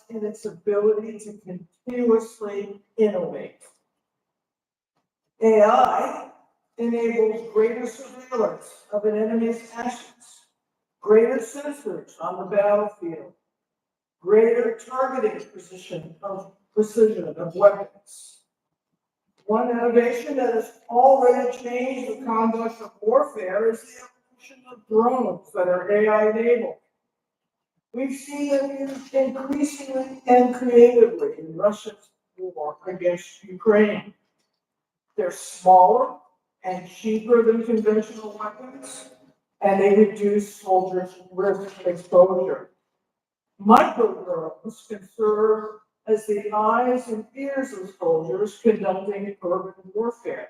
in its ability to continuously innovate. AI enables greater surveillance of an enemy's actions, greater sensors on the battlefield, greater targeting precision of weapons. One innovation that has already changed the conduct of warfare is the evolution of drones that are AI enabled. We've seen them used increasingly and creatively in Russia's war against Ukraine. They're smaller and cheaper than conventional weapons, and they reduce soldiers' risk exposure. Microdrones can serve as the eyes and ears of soldiers conducting urban warfare.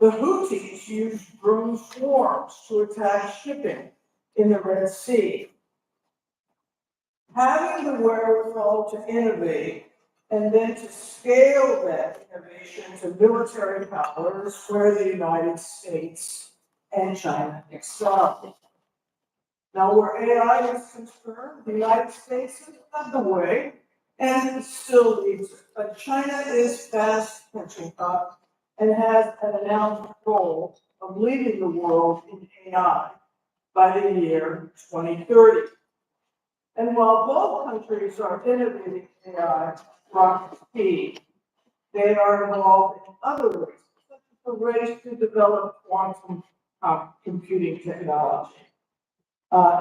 The Houthis use drone swarms to attack shipping in the Red Sea. Having the wherewithal to innovate and then to scale that innovation to military power is where the United States and China excel. Now, where AI is concerned, the United States has led the way and still leads it. But China is fast catching up and has an announced goal of leading the world in AI by the year 2030. And while both countries are innovating AI rocket speed, they are involved in other races, such as the race to develop quantum computing technology.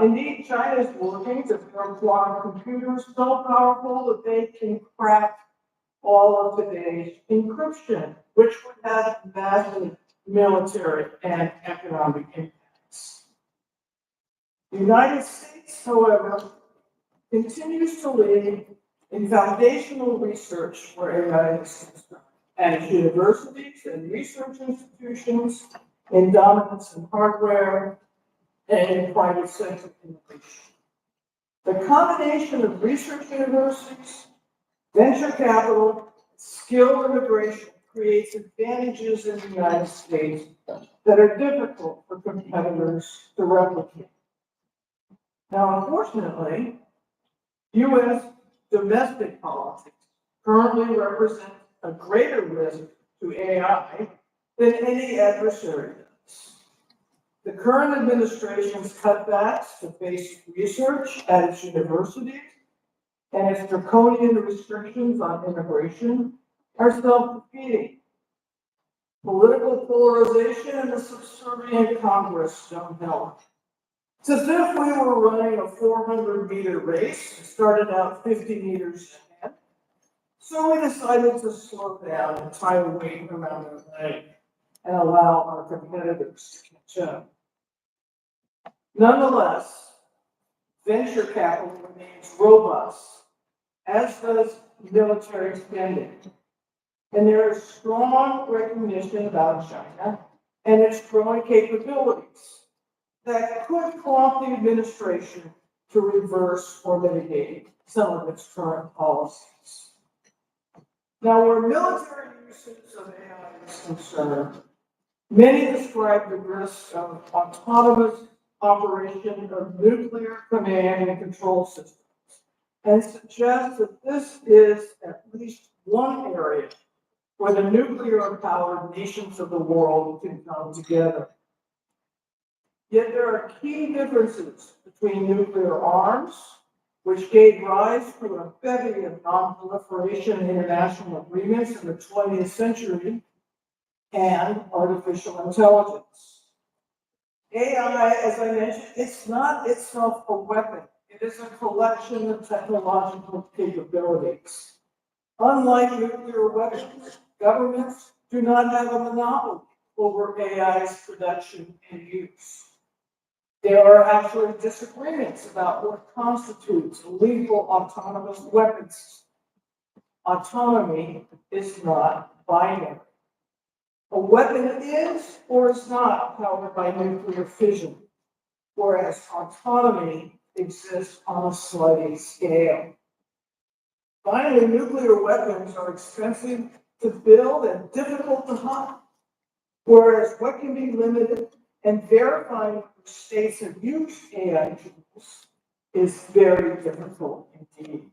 Indeed, China is working to build quantum computers so powerful that they can crack all of today's encryption, which would have massive military and economic impacts. The United States, however, continues to lead in foundational research where AI is concerned, at universities and research institutions, in dominance in hardware, and in private sector innovation. The combination of research universities, venture capital, skill immigration creates advantages in the United States that are difficult for competitors to replicate. Now, unfortunately, U.S. domestic politics currently represent a greater risk to AI than any adversary does. The current administration's cutbacks to basic research at its universities and its draconian restrictions on immigration are self-defeating. Political polarization and the subservient Congress don't help. It's as if we were running a 400-meter race, started out 50 meters ahead. So we decided to slow down and tie a weight around our leg and allow our competitors to catch up. Nonetheless, venture capital remains robust, as does military spending. And there is strong recognition about China and its growing capabilities that could prompt the administration to reverse or mitigate some of its current policies. Now, where military usage of AI is concerned, many describe the risk of autonomous operation of nuclear command and control systems and suggest that this is at least one area where the nuclear-powered nations of the world can come together. Yet there are key differences between nuclear arms, which gave rise to a bevy of non-proliferation international agreements in the 20th century, and artificial intelligence. AI, as I mentioned, it's not itself a weapon. It is a collection of technological capabilities. Unlike nuclear weapons, governments do not have a monopoly over AI's production and use. There are actually disagreements about what constitutes a lethal autonomous weapons. Autonomy is not binary. A weapon is or is not powered by nuclear fission, whereas autonomy exists on a sliding scale. Finally, nuclear weapons are expensive to build and difficult to hide, whereas what can be limited and verifying which states have used AI tools is very difficult indeed.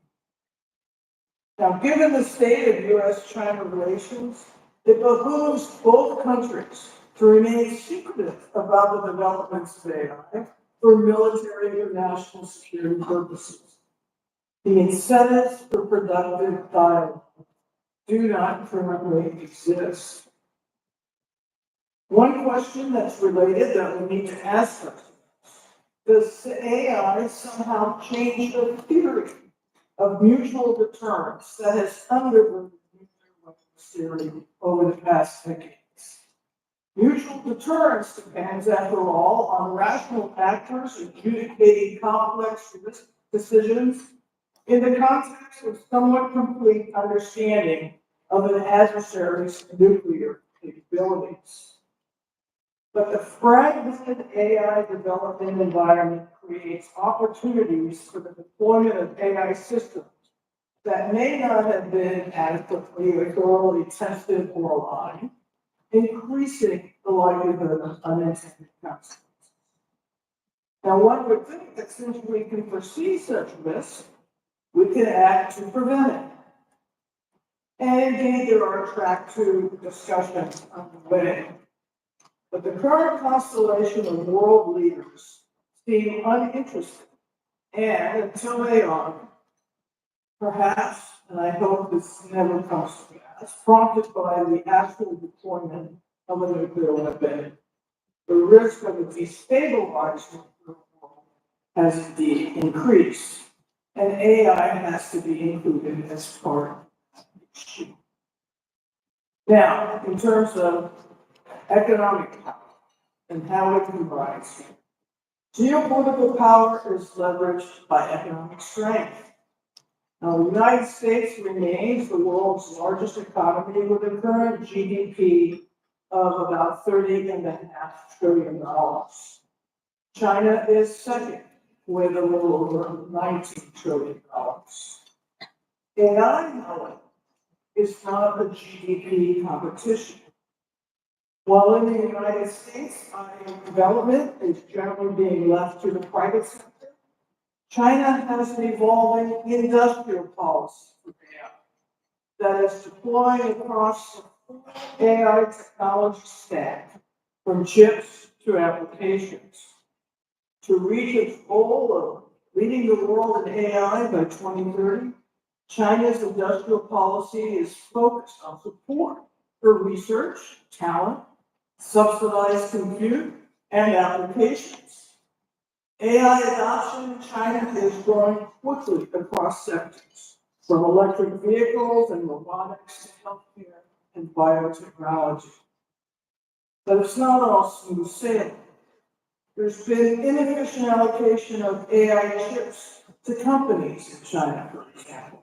Now, given the state of US-China relations, it behooves both countries to remain secretive about the developments of AI for military or national security purposes. The incentives for productive dialogue do not currently exist. One question that's related that we need to ask ourselves: does AI somehow change the theory of mutual deterrence that has undergirded nuclear weapons theory over the past decades? Mutual deterrence depends, after all, on rational actors adjudicating complex risk decisions in the context of somewhat complete understanding of an adversary's nuclear capabilities. But the fragmented AI development environment creates opportunities for the deployment of AI systems that may not have been adequately or thoroughly tested or aligned, increasing the likelihood of unintended consequences. Now, one would think that since we can foresee such risks, we can act to prevent it. And indeed, there are track 2 discussions underway. But the current constellation of world leaders seem uninterested, and until they are, perhaps, and I hope this never comes to pass, prompted by the actual deployment of a nuclear weapon, the risk of a destabilized nuclear world has indeed increased, and AI has to be included as part of the issue. Now, in terms of economic power and how it can rise, geopolitical power is leveraged by economic strength. Now, the United States remains the world's largest economy with a current GDP of about $30.5 trillion. China is second with a little over $19 trillion. AI, however, is not a GDP competition. While in the United States, AI development is generally being left to the private sector, China has an evolving industrial policy for AI that is deploying across the full AI technology stack, from chips to applications. To reach its goal of leading the world in AI by 2030, China's industrial policy is focused on support for research, talent, subsidized compute, and applications. AI adoption in China is growing quickly across sectors, from electric vehicles and robotics to healthcare and biotechnology. But it's not all smooth sailing. There's been inefficient allocation of AI chips to companies in China, for example.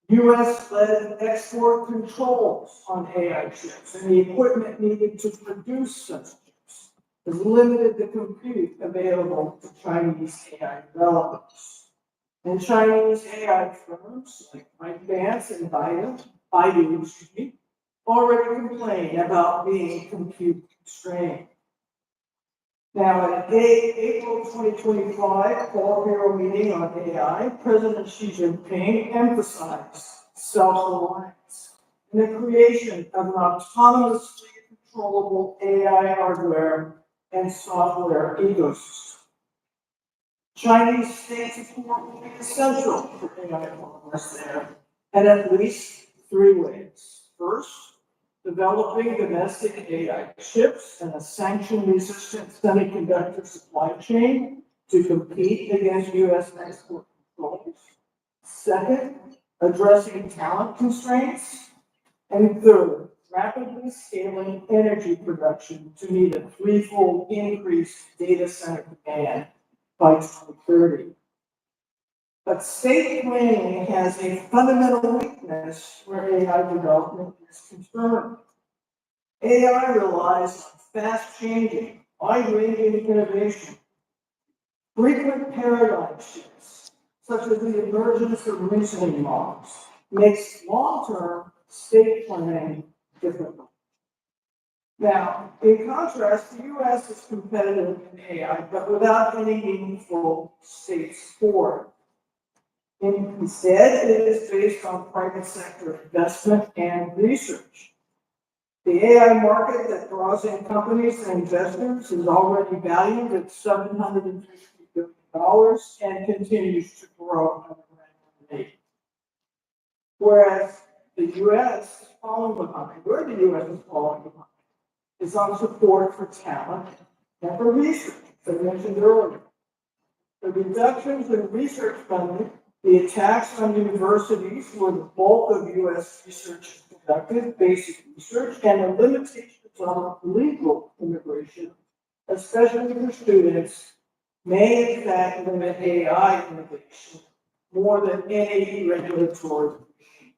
US-led export controls on AI chips and the equipment needed to produce such chips has limited the compute available to Chinese AI developers. And Chinese AI firms like ByteDance and Baidu already complain about being compute constrained. Now, at April 2025 Politburo meeting on AI, President Xi Jinping emphasized self-reliance and the creation of an autonomously controllable AI hardware and software ecosystem. Chinese state support will be essential for AI progress there, and at least 3 ways. First, developing domestic AI chips and a sanction-resistant semiconductor supply chain to compete against US export controls. Second, addressing talent constraints. And third, rapidly scaling energy production to meet a 3-fold increased data center demand by 2030. But state planning has a fundamental weakness where AI development is concerned. AI relies on fast-changing, wide-ranging innovation, frequent paradigm shifts, such as the emergence of reasoning models, makes long-term state planning difficult. Now, in contrast, the US is competitive in AI, but without any meaningful state support. Instead, it is based on private sector investment and research. The AI market that draws in companies and investors is already valued at $750 billion and continues to grow at a rapid rate. Whereas the U.S. is falling behind, where the U.S. is falling behind, is on support for talent and for research, as I mentioned earlier. The reductions in research funding, the attacks on universities where the bulk of U.S. research is conducted, basic research, and the limitations on legal immigration, especially for students, may in fact limit AI innovation more than any regulatory regime.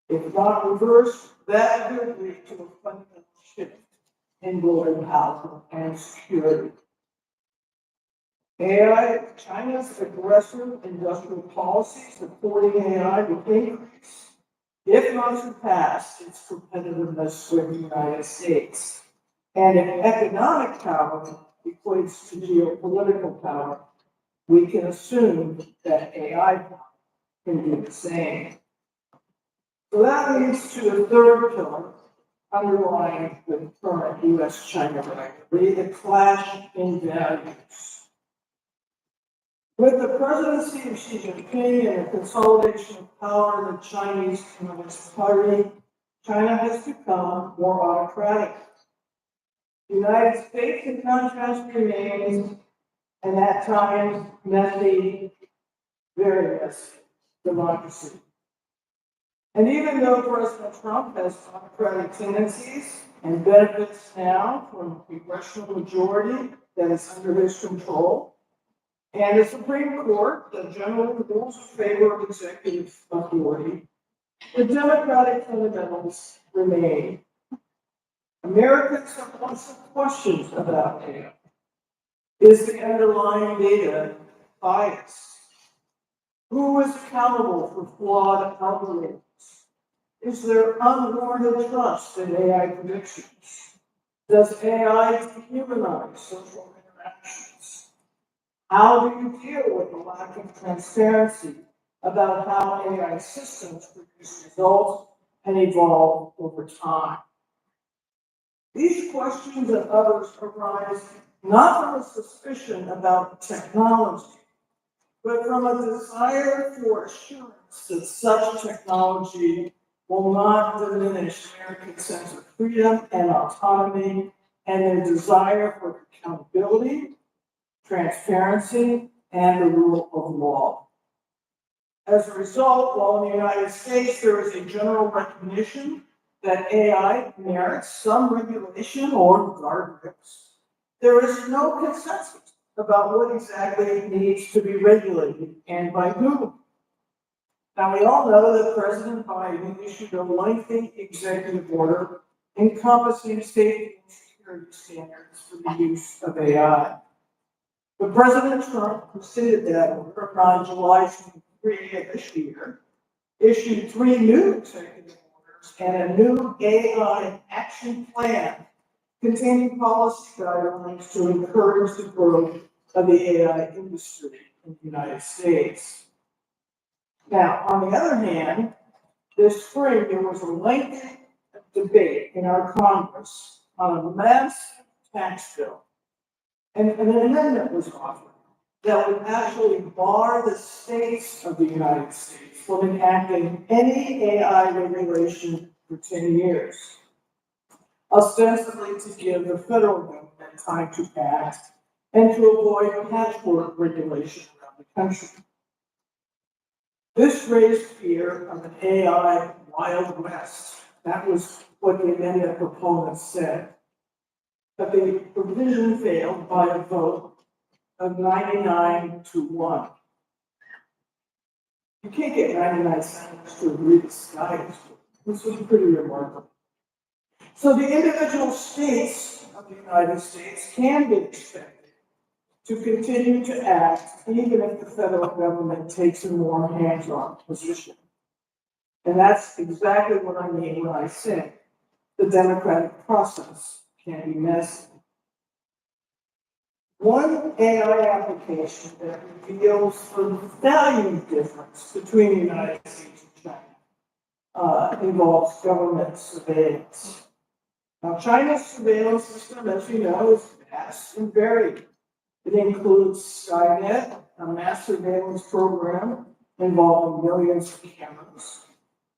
If not reversed, that could lead to a fundamental shift in global power and security. AI, China's aggressive industrial policy supporting AI will increase, if not surpass, its competitiveness with the United States. And if economic power equates to geopolitical power, we can assume that AI power can do the same. So that leads to the third pillar underlying the current U.S.-China rivalry, the clash in values. With the presidency of Xi Jinping and the consolidation of power in the Chinese Communist Party, China has become more autocratic. The United States, in contrast, remains, and at times, messy, very messy democracy. And even though President Trump has autocratic tendencies and benefits now from a congressional majority that is under his control, and the Supreme Court that generally rules in favor of executive authority, the democratic fundamentals remain. Americans have lots of questions about AI. Is the underlying data biased? Who is accountable for flawed algorithms? Is there unwarranted trust in AI predictions? Does AI dehumanize social interactions? How do you deal with the lack of transparency about how AI systems produce results and evolve over time? These questions and others arise not from a suspicion about technology, but from a desire for assurance that such technology will not diminish American sense of freedom and autonomy and their desire for accountability, transparency, and the rule of law. As a result, while in the United States there is a general recognition that AI merits some regulation or guardrails, there is no consensus about what exactly needs to be regulated and by whom. Now, we all know that President Biden issued a lengthy executive order encompassing safety and security standards for the use of AI. But President Trump preceded that order on July 23 of this year, issued 3 new executive orders and a new AI action plan containing policy guidelines to encourage the growth of the AI industry in the United States. Now, on the other hand, this spring there was a lengthy debate in our Congress on a massive tax bill. And an amendment was offered that would actually bar the states of the United States from enacting any AI regulation for 10 years, ostensibly to give the federal government time to act and to avoid patchwork regulation around the country. This raised fear of an AI Wild West. That was what the amendment proponents said. But the provision failed by a vote of 99-1. You can't get 99 senators to agree to sky. This was pretty remarkable. So the individual states of the United States can be expected to continue to act even if the federal government takes a more hands-on position. And that's exactly what I mean when I say the democratic process can be messy. One AI application that reveals the value difference between the United States and China involves government surveillance. Now, China's surveillance system, as you know, is vast and varied. It includes Skynet, a mass surveillance program involving millions of cameras,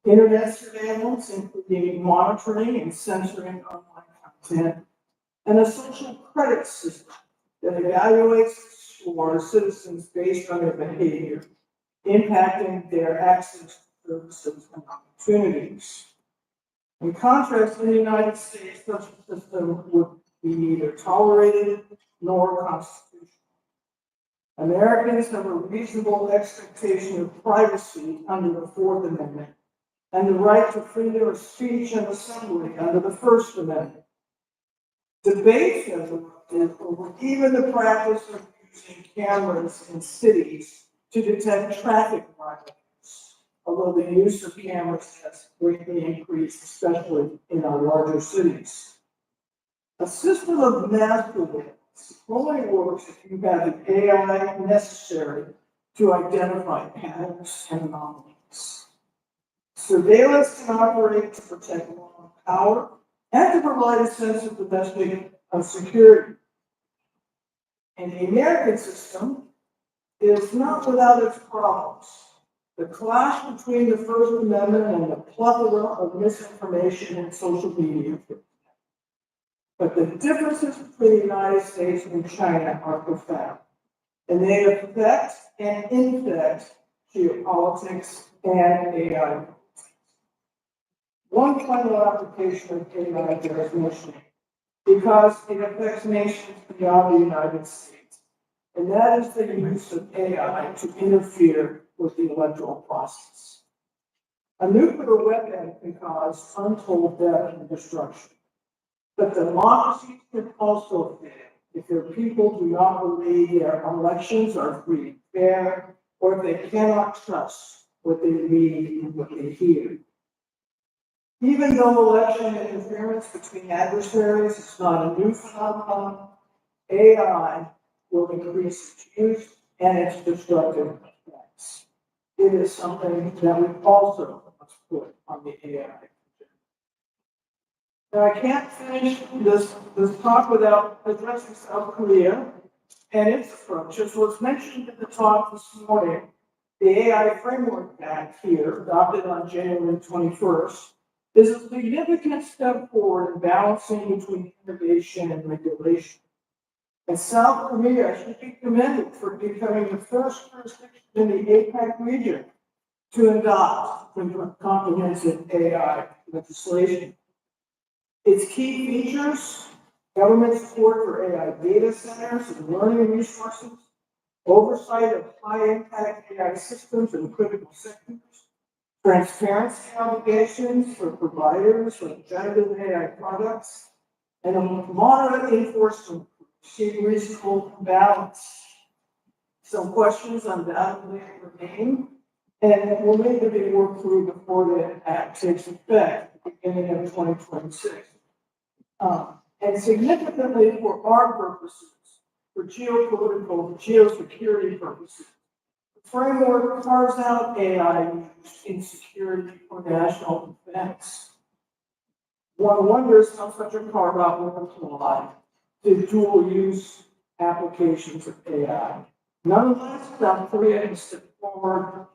internet surveillance, including monitoring and censoring online content, and a social credit system that evaluates for citizens based on their behavior, impacting their access to services and opportunities. In contrast, in the United States, such a system would be neither tolerated nor constitutional. Americans have a reasonable expectation of privacy under the Fourth Amendment and the right to freedom of speech and assembly under the First Amendment. Debates have erupted over even the practice of using cameras in cities to detect traffic violations, although the use of cameras has greatly increased, especially in our larger cities. A system of mass surveillance only works if you have the AI necessary to identify patterns and anomalies. Surveillance can operate to protect law and power and to provide a sense of domestic security. And the American system is not without its problems. The clash between the First Amendment and the plethora of misinformation in social media. But the differences between the United States and China are profound, and they affect and infect geopolitics and AI. One final application of AI bears mentioning because it affects nations beyond the United States, and that is the use of AI to interfere with the electoral process. A nuclear weapon can cause untold death and destruction. But democracies can also fail if their people do not believe their elections are free and fair, or if they cannot trust what they read and what they hear. Even though election interference between adversaries is not a new phenomenon, AI will increase its use and its destructive effects. It is something that we also must put on the AI. Now, I can't finish this talk without addressing South Korea and its approach. As was mentioned in the talk this morning, the AI Framework Act here, adopted on January 21st, is a significant step forward in balancing between innovation and regulation. And South Korea should be commended for becoming the first jurisdiction in the APEC region to adopt comprehensive AI legislation. Its key features: government support for AI data centers and learning resources, oversight of high-impact AI systems in critical sectors, transparency obligations for providers of generative AI products, and a moderate enforcement seek reasonable balance. Some questions undoubtedly remain and will need to be worked through before the act takes effect at the beginning of 2026. And significantly for our purposes, for geopolitical, geosecurity purposes, the framework carves out AI use in security or national defense. One wonders how such a carve-out will apply to dual-use applications of AI. Nonetheless, South Korea has stepped forward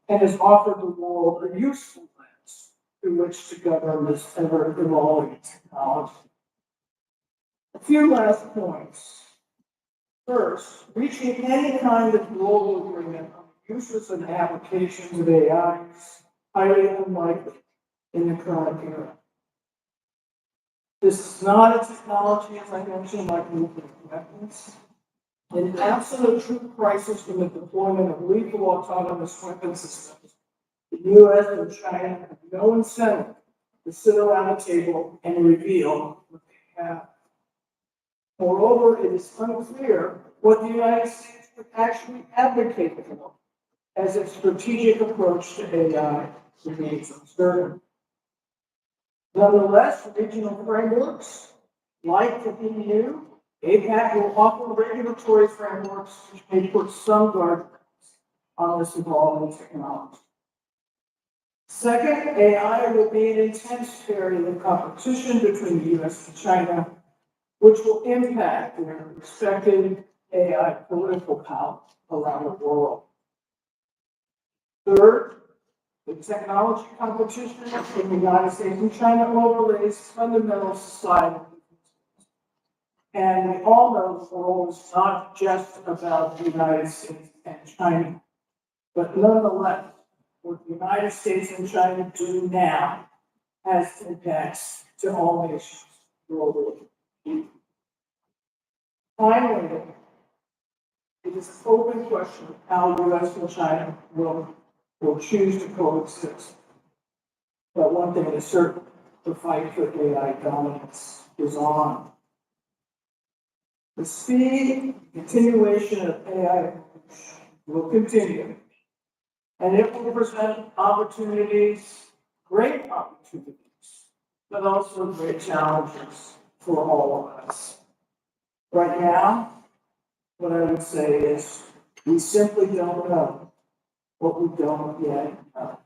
and has offered the world a useful lens through which to govern this ever-evolving technology. A few last points. First, reaching any kind of global agreement on the uses and applications of AI is highly unlikely in the current era. This is not a technology, as I mentioned, like nuclear weapons. In absolute true crisis from the deployment of lethal autonomous weapon systems, the U.S. and China have no incentive to sit around a table and reveal what they have. Moreover, it is unclear what the United States would actually advocate for, as its strategic approach to AI remains uncertain. Nonetheless, regional frameworks, like the EU, APAC will offer regulatory frameworks which may put some guardrails on this evolving technology. Second, AI will be an intense area of competition between the US and China, which will impact their respective AI political power around the world. Third, the technology competition in the United States and China overlays fundamental societal differences. And we all know the world is not just about the United States and China, but nonetheless, what the United States and China do now has impacts to all nations globally. Finally, it is an open question of how the US and China will choose to coexist. But one thing is certain, the fight for AI dominance is on. The speed and continuation of AI will continue, and it will present opportunities, great opportunities, but also great challenges for all of us. Right now, what I would say is we simply don't know what we don't yet know.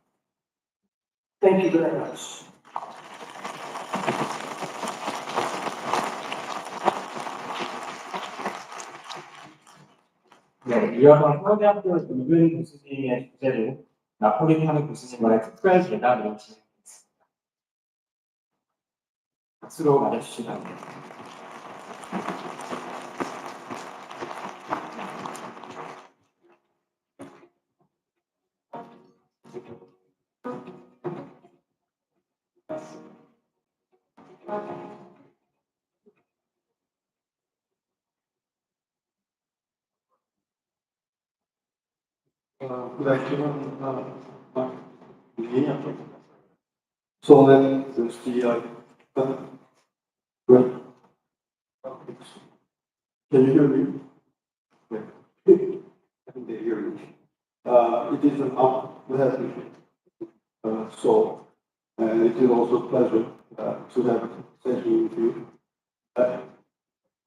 Thank you very much. 네, 이어서 서울대학교 이근 교수님의 주제로 나폴리탄 교수님과의 특별 대담을 진행하겠습니다. 박수로 맞아주시기 바랍니다. Good afternoon, Virginia. So then there's the, good. Can you hear me? Yeah. I think they hear you. It is an honor to have you. So, and it is also a pleasure to have a session with you.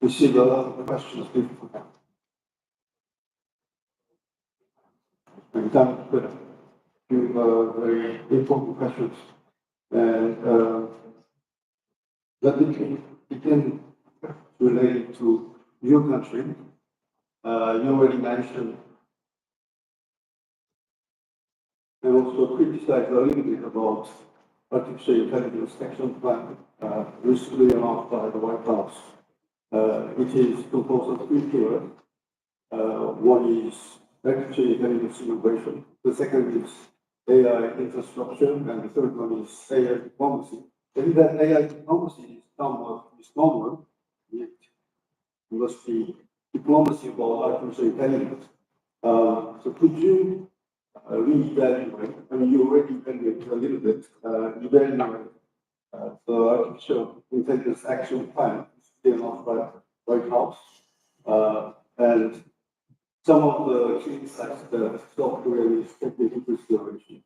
Receive a lot of questions before. We've done a few very important questions. And let me begin related to your country. You already mentioned and also criticized a little bit about artificial intelligence action plan recently announced by the White House. It is composed of three pillars. One is artificial intelligence innovation. The second is AI infrastructure, and the third one is AI diplomacy. And that AI diplomacy is somewhat misnomer. It must be diplomacy about artificial intelligence. So could you reevaluate? I mean, you already evaluated a little bit. Evaluate the artificial intelligence action plan announced by the White House, and some of the key insights that software is taking into consideration.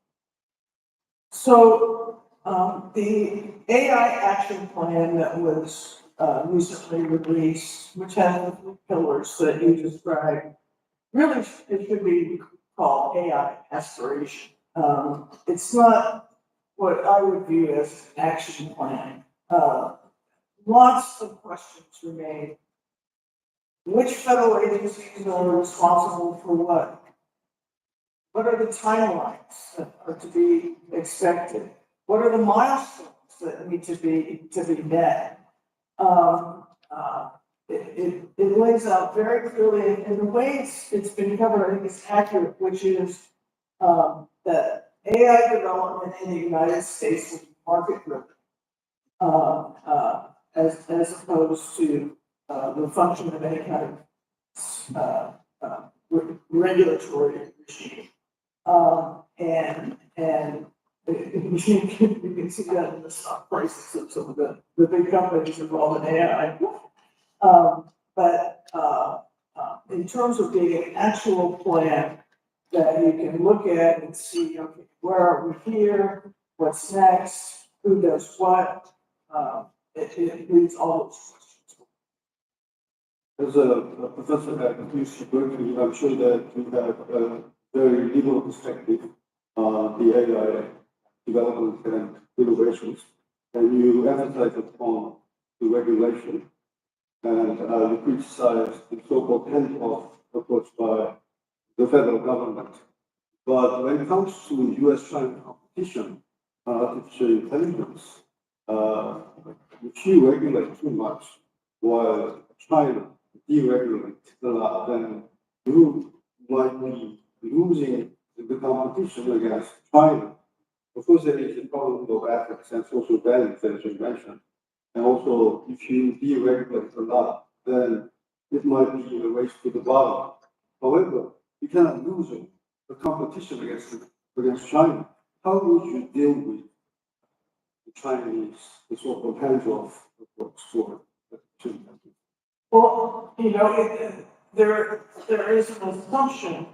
So the AI action plan that was recently released, which has the pillars that you described, really it should be called AI aspiration. It's not what I would view as an action plan. Lots of questions remain. Which federal agencies are responsible for what? What are the timelines that are to be expected? What are the milestones that need to be met? It lays out very clearly, and the way it's been covered, I think is accurate, which is that AI development in the United States is market driven, as opposed to the function of any kind of regulatory regime. And you can see that in the stock prices of some of the big companies involved in AI. But in terms of being an actual plan that you can look at and see, okay, where are we here? What's next? Who does what? It leaves all those questions. as a professor at UC Berkeley, I'm sure that you have a very liberal perspective on the AI development and innovations, and you emphasize upon the regulation, and you criticize the so-called hands-off approach by the federal government. But when it comes to US-China competition, artificial intelligence, if you regulate too much while China deregulate a lot, then you might be losing the competition against China. Of course, there is a problem of ethics and social values, as you mentioned. And also, if you deregulate a lot, then it might be a race to the bottom. However, you cannot lose the competition against China. How would you deal with the Chinese, the so-called hands-off approach for China? Well, there is an assumption,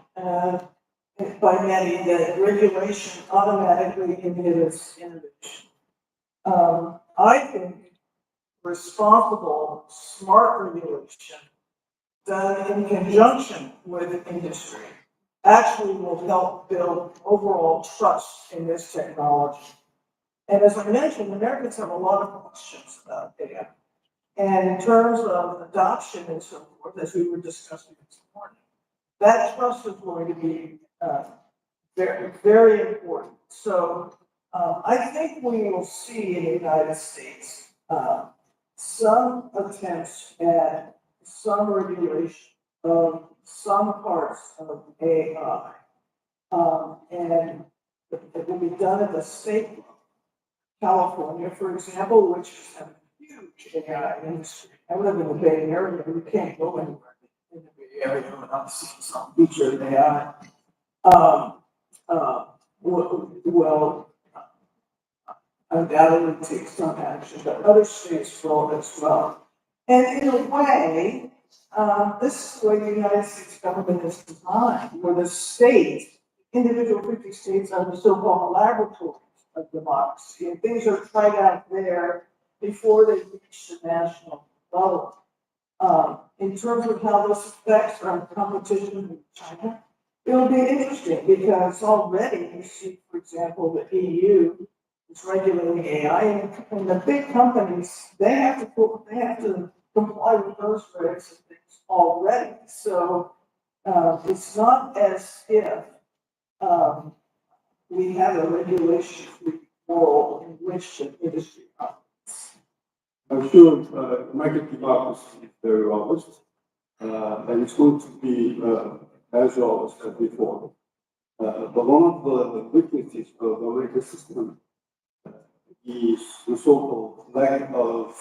by many that regulation automatically inhibits innovation. I think responsible, smart regulation done in conjunction with industry actually will help build overall trust in this technology. And as I mentioned, Americans have a lot of questions about AI. And in terms of adoption and so forth, as we were discussing this morning, that trust is going to be very, very important. So I think we will see in the United States some attempts at some regulation of some parts of AI. And it will be done at the state level. California, for example, which has a huge AI industry. I live in the Bay Area, you can't go anywhere in the Bay Area without seeing some feature of AI. Will undoubtedly take some action, but other states will as well. And in a way, this is the way the United States government is designed, where the state, individual 50 states are the so-called laboratories of democracy, and things are tried out there before they reach the national level. In terms of how this affects our competition with China, it'll be interesting because already you see, for example, the EU is regulating AI, and the big companies they have to comply with those regs and things already. So it's not as if we have a regulation-free world in which the industry operates. I'm sure market democracy is very robust, and it's going to be as robust as before. But one of the weaknesses of the American system is the so-called lack of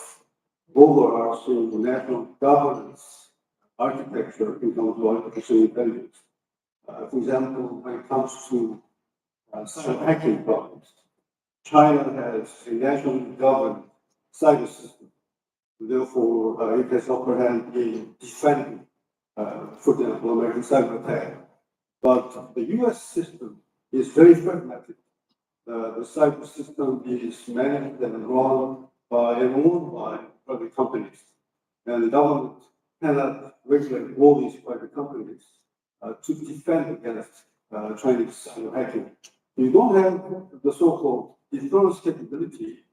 overarching national governance architecture in terms of artificial intelligence. For example, when it comes to cyber hacking problems, China has a nationally governed cyber system. Therefore, it has upper hand in defending, for example, American cyber attack. But the US system is very fragmented. The cyber system is managed and run by and owned by private companies. And the government cannot regulate all these private companies to defend against Chinese cyber hacking. You don't have the so-called deterrence capability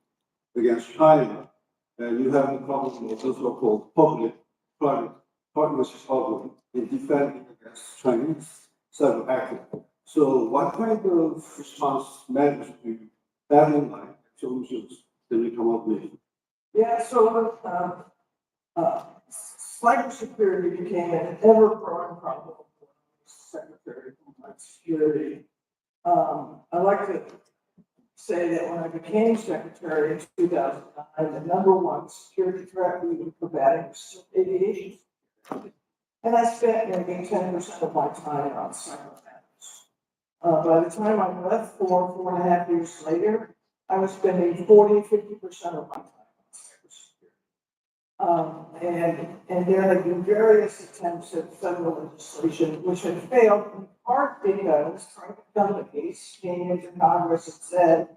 against China, and you have the problem of the so-called public-private partnership problem in defending against Chinese cyber hacking. So what kind of response measures do you have in mind, solutions that you come up with? Yeah, so cybersecurity became an ever-growing problem for Secretary of Homeland Security. I like to say that when I became secretary in 2009, the number one security threat we were combating was aviation security. And I spent maybe 10% of my time on cyber matters. By the time I left 4.5 years later, I was spending 50% of my time on cybersecurity. And there have been various attempts at federal legislation which have failed in part because private companies came into Congress and said,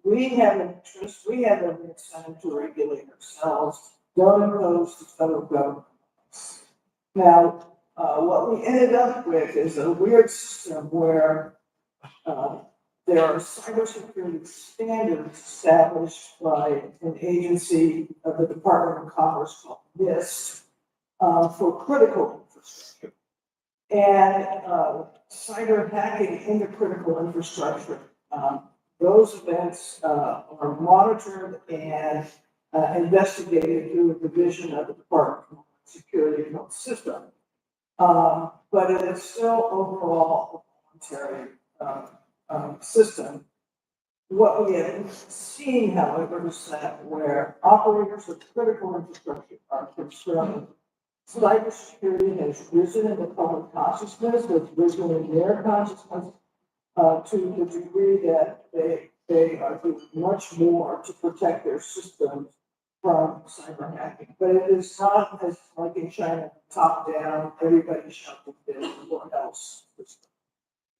we have an interest, we have an incentive to regulate ourselves, don't impose the federal government. Now, what we ended up with is a weird system where, there are cybersecurity standards established by an agency of the Department of Commerce called NIST, for critical infrastructure. And, cyber hacking into critical infrastructure, those events, are monitored and, investigated through a division of the Department of Security and Health System. But it is still overall a voluntary, system. What we have seen, however, is that where operators of critical infrastructure are concerned, cybersecurity has risen in the public consciousness, has risen in their consciousness, to the degree that they are doing much more to protect their systems from cyber hacking. But it is not as like in China, top down, everybody shouting this or else.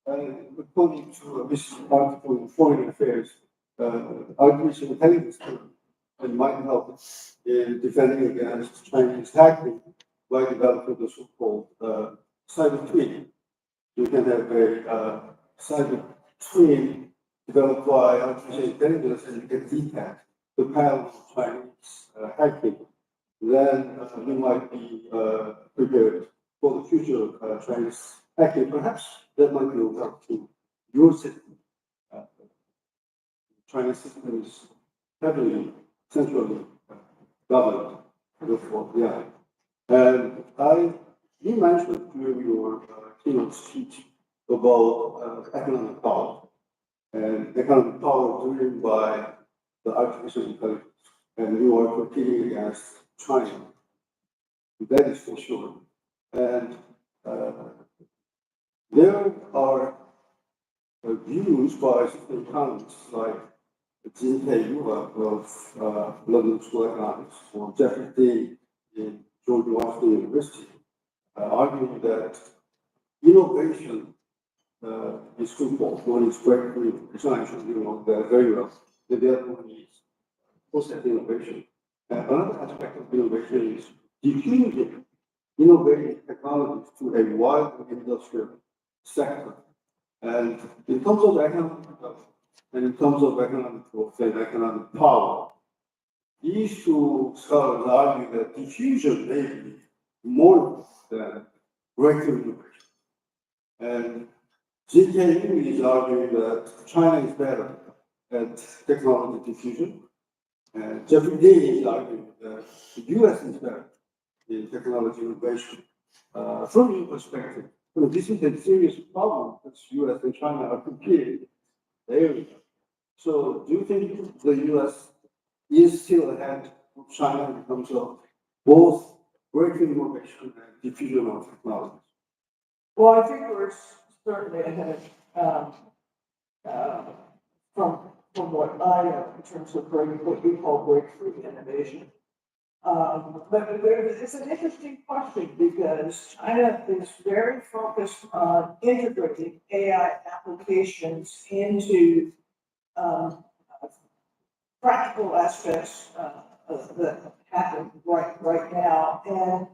According to this article in Foreign Affairs, artificial intelligence might help in defending against Chinese hacking by developing the so-called cyber twin. You can have a cyber twin developed by artificial intelligence and you can detect the pattern of Chinese hacking. Then you might be prepared for the future Chinese hacking. Perhaps that might be up to your system. China's system is heavily centrally governed, therefore, yeah. And you mentioned during your keynote speech about economic power and economic power driven by the artificial intelligence, and you are competing against China. That is for sure. And there are views by certain economists like Jin Tae-yu of London School of Economics or Jeffrey Day in George Washington University, arguing that innovation is twofold. One is breakthrough, which I actually know that very well. The other one is process innovation. And another aspect of innovation is diffusing innovative technologies to a wide industrial sector. And in terms of economic development, and in terms of economic growth and economic power, these two scholars argue that diffusion may be more than breakthrough innovation. And Jin Tae-yu is arguing that China is better at technology diffusion, and Jeffrey Day is arguing that the US is better in technology innovation. From your perspective, this is a serious problem because US and China are competing area. So do you think the US is still ahead of China in terms of both breakthrough innovation and diffusion of technology? Well, I think we're certainly ahead, from what I know in terms of what we call breakthrough innovation. But it's an interesting question because China is very focused on integrating AI applications into practical aspects that happen right now. And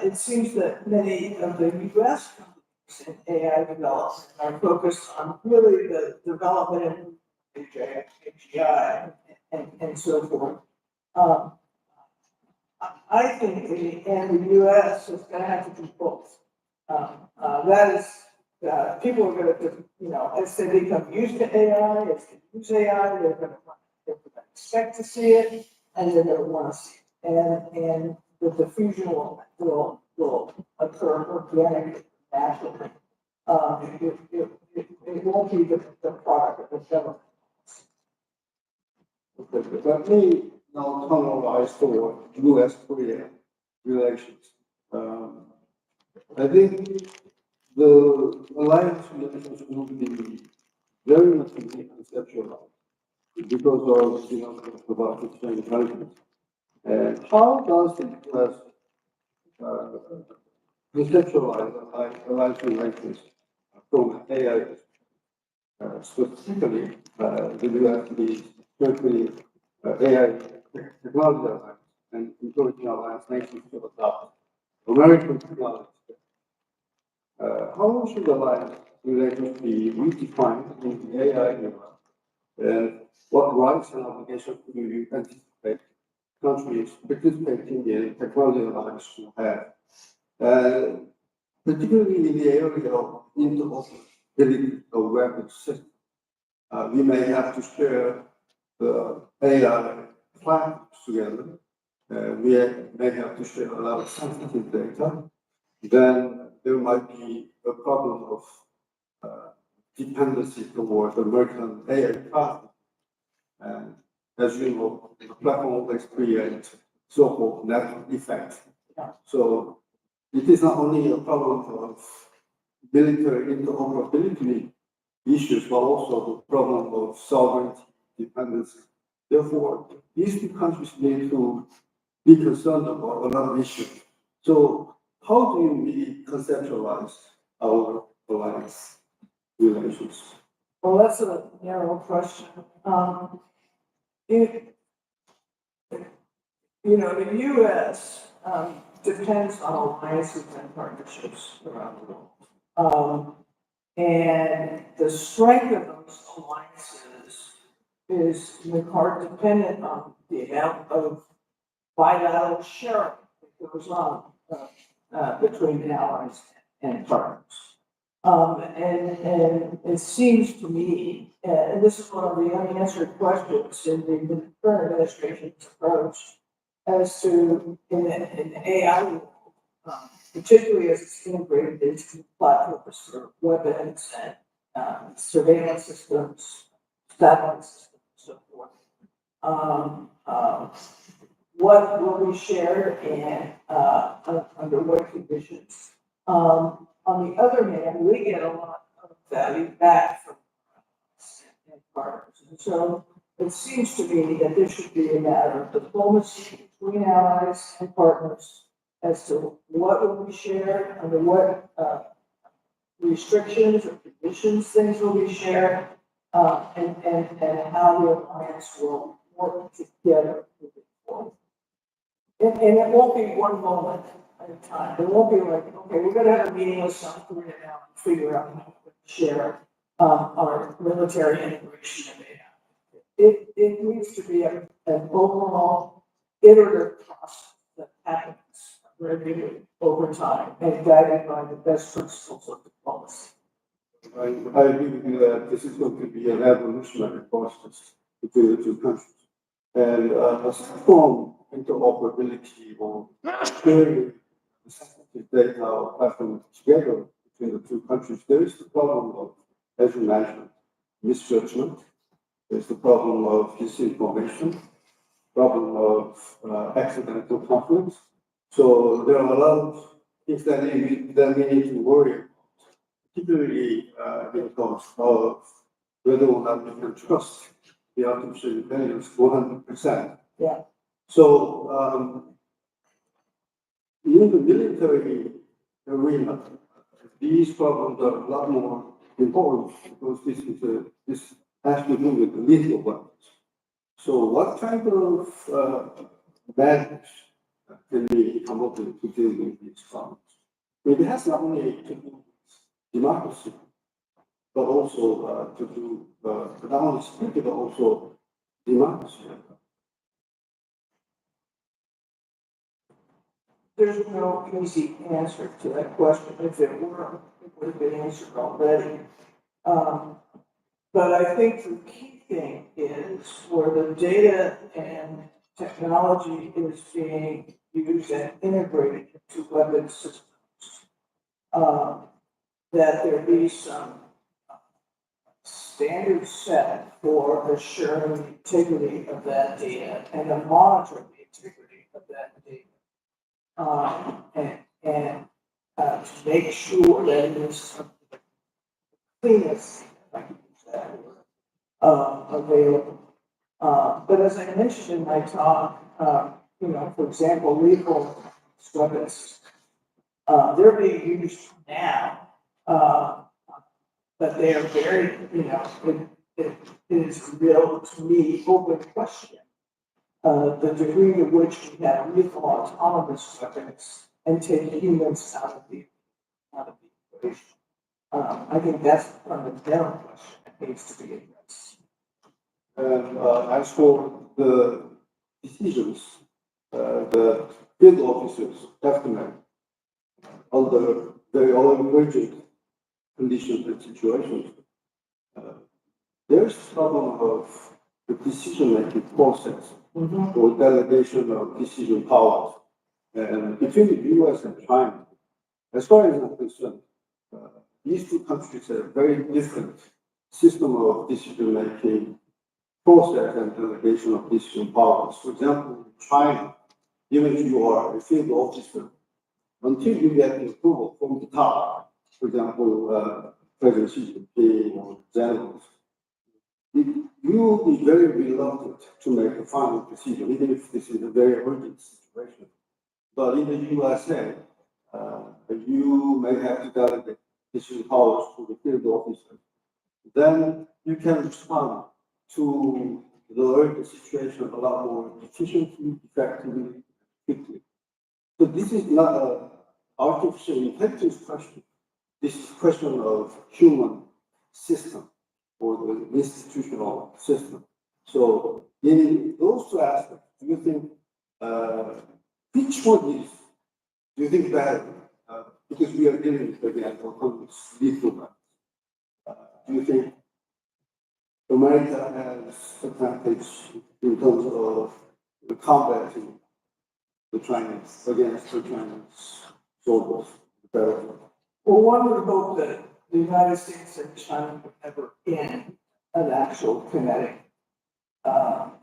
it seems that many of the US companies in AI development are focused on really the development of AGI and so forth. I think in the end, the US is going to have to do both. That is, people are going to, as they become used to AI, as they use AI, they're going to expect to see it, and they're going to want to see it. And the diffusion will occur organically, naturally. It won't be the product of the government. Okay, but let me now summarize for US-Korea relations. I think the alliance relations will be very much conceptual because of about exchange intelligence. And how does the US conceptualize alliance relations from AI? Specifically, the US is strengthening AI technology alliance and encouraging alliance nations to adopt American technology. How should the line relations be redefined in the AI era? And what rights and obligations do you anticipate countries participating in technology alliance to have? Particularly in the area of interoperability of weapons systems, we may have to share the AI platforms together. We may have to share a lot of sensitive data. Then there might be a problem of dependency toward American AI platform. And as you know, the platform will experience so-called network effect. So it is not only a problem of military interoperability issues, but also the problem of sovereignty dependency. Therefore, these two countries need to be concerned about a lot of issues. So how do we conceptualize our alliance relations? Well, that's a narrow question. It, the US, depends on alliances and partnerships around the world. And the strength of those alliances is in part dependent on the amount of bilateral sharing that goes on between the allies and partners. And it seems to me, and this is one of the unanswered questions in the current administration's approach as to in the AI world, particularly as it's integrated into platforms for weapons and surveillance systems, satellite systems, and so forth. What will be shared and under what conditions? On the other hand, we get a lot of value back from and partners. And so it seems to me that there should be a matter of diplomacy between allies and partners as to what will be shared, under what restrictions or conditions things will be shared, and how the alliance will work together moving forward. And it won't be one moment at a time. It won't be like, okay, we're gonna have a meeting with South Korea now and figure out how to share our military integration in AI. It needs to be an overall iterative process that happens regularly over time and guided by the best principles of diplomacy. I agree with you that this is going to be an evolutionary process between the two countries. And a strong interoperability or sharing sensitive data or platform together between the two countries, there is the problem of, as you mentioned, misjudgment. There's the problem of disinformation, problem of accidental conflicts. So there are a lot of things that we need to worry about, particularly in terms of whether or not we can trust the artificial intelligence 100%. Yeah. So in the military arena, these problems are a lot more important because this has to do with the lethal weapons. So what kind of measures can we come up with to deal with these problems? It has not only to do with democracy, but also to do not only security, but also democracy. There's no easy answer to that question. If there were, it would have been answered already. But I think the key thing is where the data and technology is being used and integrated into weapon systems, that there be some standard set for assuring the integrity of that data and to monitor the integrity of that data. To make sure that it is the cleanest, if I can use that word, available. But as I mentioned in my talk, for example, lethal weapons, they're being used now, but they are very, it is real, to me, open question. The degree to which we have lethal autonomous weapons and take humans out of the equation. I think that's a fundamental question that needs to be addressed. And as for the decisions, the field officers have to make under very emergent conditions and situations, there's problem of the decision-making process or delegation of decision powers. And between the US and China, as far as I'm concerned, these two countries have very different system of decision-making process and delegation of decision powers. For example, in China, even if you are a field officer, until you get the approval from the top, for example, President Xi Jinping or generals, you will be very reluctant to make a final decision, even if this is a very urgent situation. But in the USA, you may have to delegate decision powers to the field officer. Then you can respond to the urgent situation a lot more efficiently, effectively, quickly. So this is not an artificial intelligence question. This is a question of human system or the institutional system. So in those two aspects, do you think which one is, do you think better? Because we are dealing with, again, autonomous lethal do you think America has advantage in terms of combating the Chinese against the Chinese soldiers better? Well, one would hope that the United States and China would never end an actual kinetic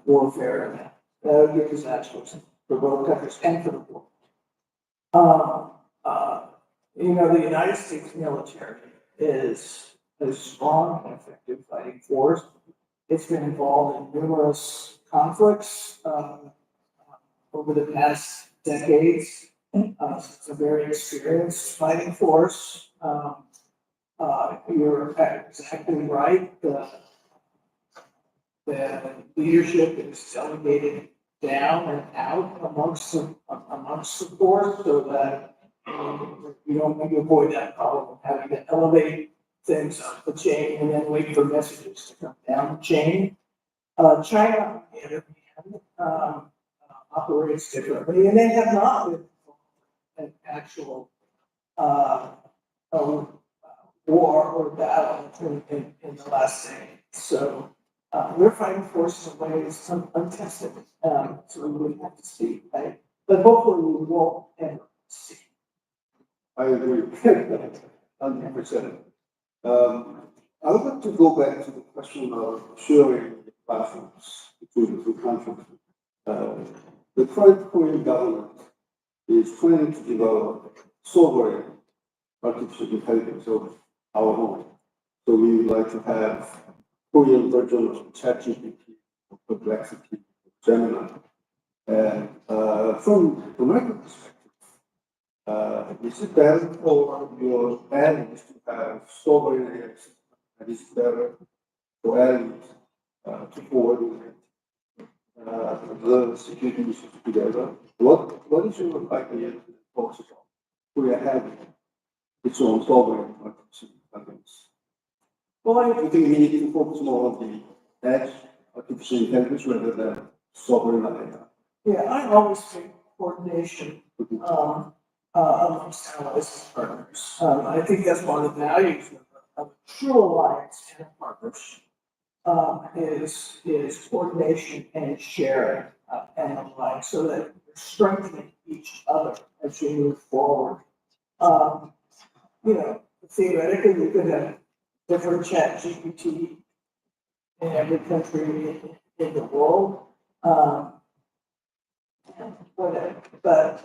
warfare event. That would be disastrous for both countries and for the world. The United States military is a strong and effective fighting force. It's been involved in numerous conflicts over the past decades. It's a very experienced fighting force. You're exactly right. The leadership is delegated down and out amongst the force, so that you avoid that problem of having to elevate things up the chain and then wait for messages to come down the chain. China, on the other hand, operates differently, and they have not been an actual war or battle in the last decade. So we're fighting forces in ways untested. So we would have to see, right? But hopefully we won't ever see. I agree, 100%. I would like to go back to the question of sharing platforms between the two countries. The current Korean government is planning to develop sovereign artificial intelligence of our own. So we would like to have Korean version of ChatGPT, Perplexity, Gemini. And from American perspective, is it better for your allies to have sovereign AI system? And is it better for allies to coordinate the security issues together? What is your idea and thoughts about Korea having its own sovereign artificial intelligence? Well, I think we need to focus more on the edge artificial intelligence rather than sovereign AI. yeah, I always think coordination amongst allies and partners. I think that's one of the values of a true alliance and a partnership. Is coordination and sharing and the like, so that you're strengthening each other as you move forward. Theoretically, we could have different ChatGPT in every country in the world. But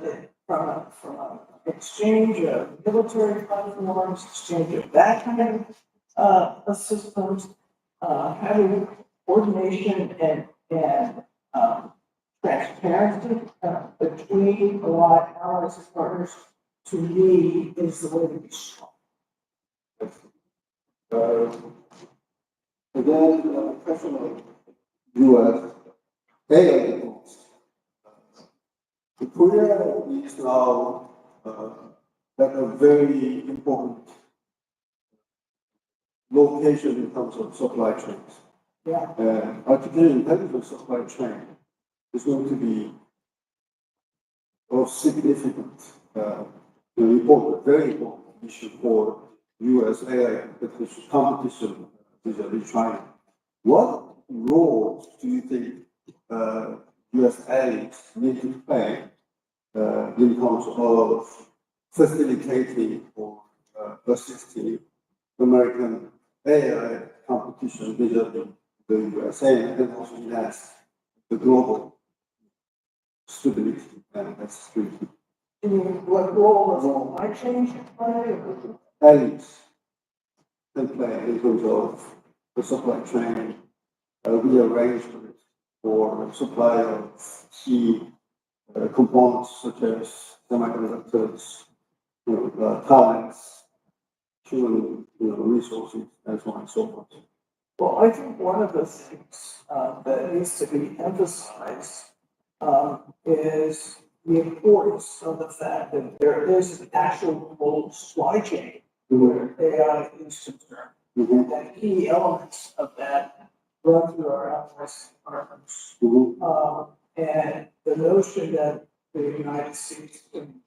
from an exchange of military platforms, exchange of that kind of systems, having coordination and transparency between allies and partners, to me, is the way to be strong. Again, the question of U.S. AI defense. Korea is now that are very important location in terms of supply chains. Yeah, Artificial intelligence supply chain is going to be of significant, important, very important issue for US AI competition with China. What role do you think US allies need to play in terms of facilitating or assisting American AI competition with the USA and also enhance the global stability and security? you mean, what role does supply chain play? Allies can play in terms of the supply chain, rearrangement for supply of key components such as semiconductors, talents, human resources, and so on and so forth. Well, I think one of the things that needs to be emphasized is the importance of the fact that there is an actual global supply chain where AI is concerned. Mhm, And key elements of that run through our outsourcing departments. mhm, And the notion that the United States can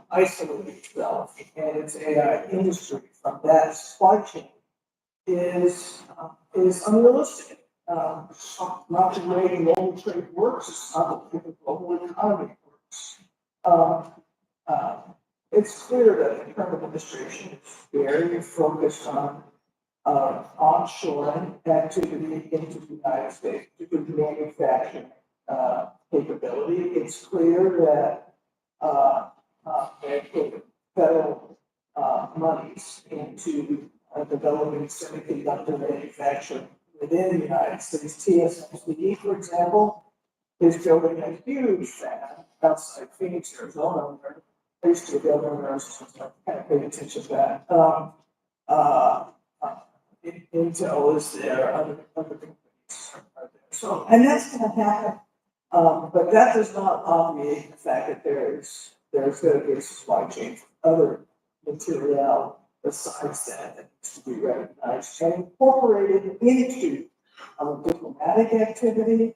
isolate itself and its AI industry from that supply chain is unrealistic. Not the way global trade works, it's not the way the global economy works. It's clear that the current administration is very focused on onshoring activity into the United States, particularly manufacturing capability. It's clear that they put federal monies into developing semiconductor manufacturing within the United States. TSMC, for example, is building a huge fab outside Phoenix, Arizona, where I used to be over there, so I kind of paid attention to that. Intel is there, other companies are there. So, and that's gonna happen. But that does not obviate the fact that there's gonna be a supply chain for other material besides that needs to be recognized and incorporated into diplomatic activity,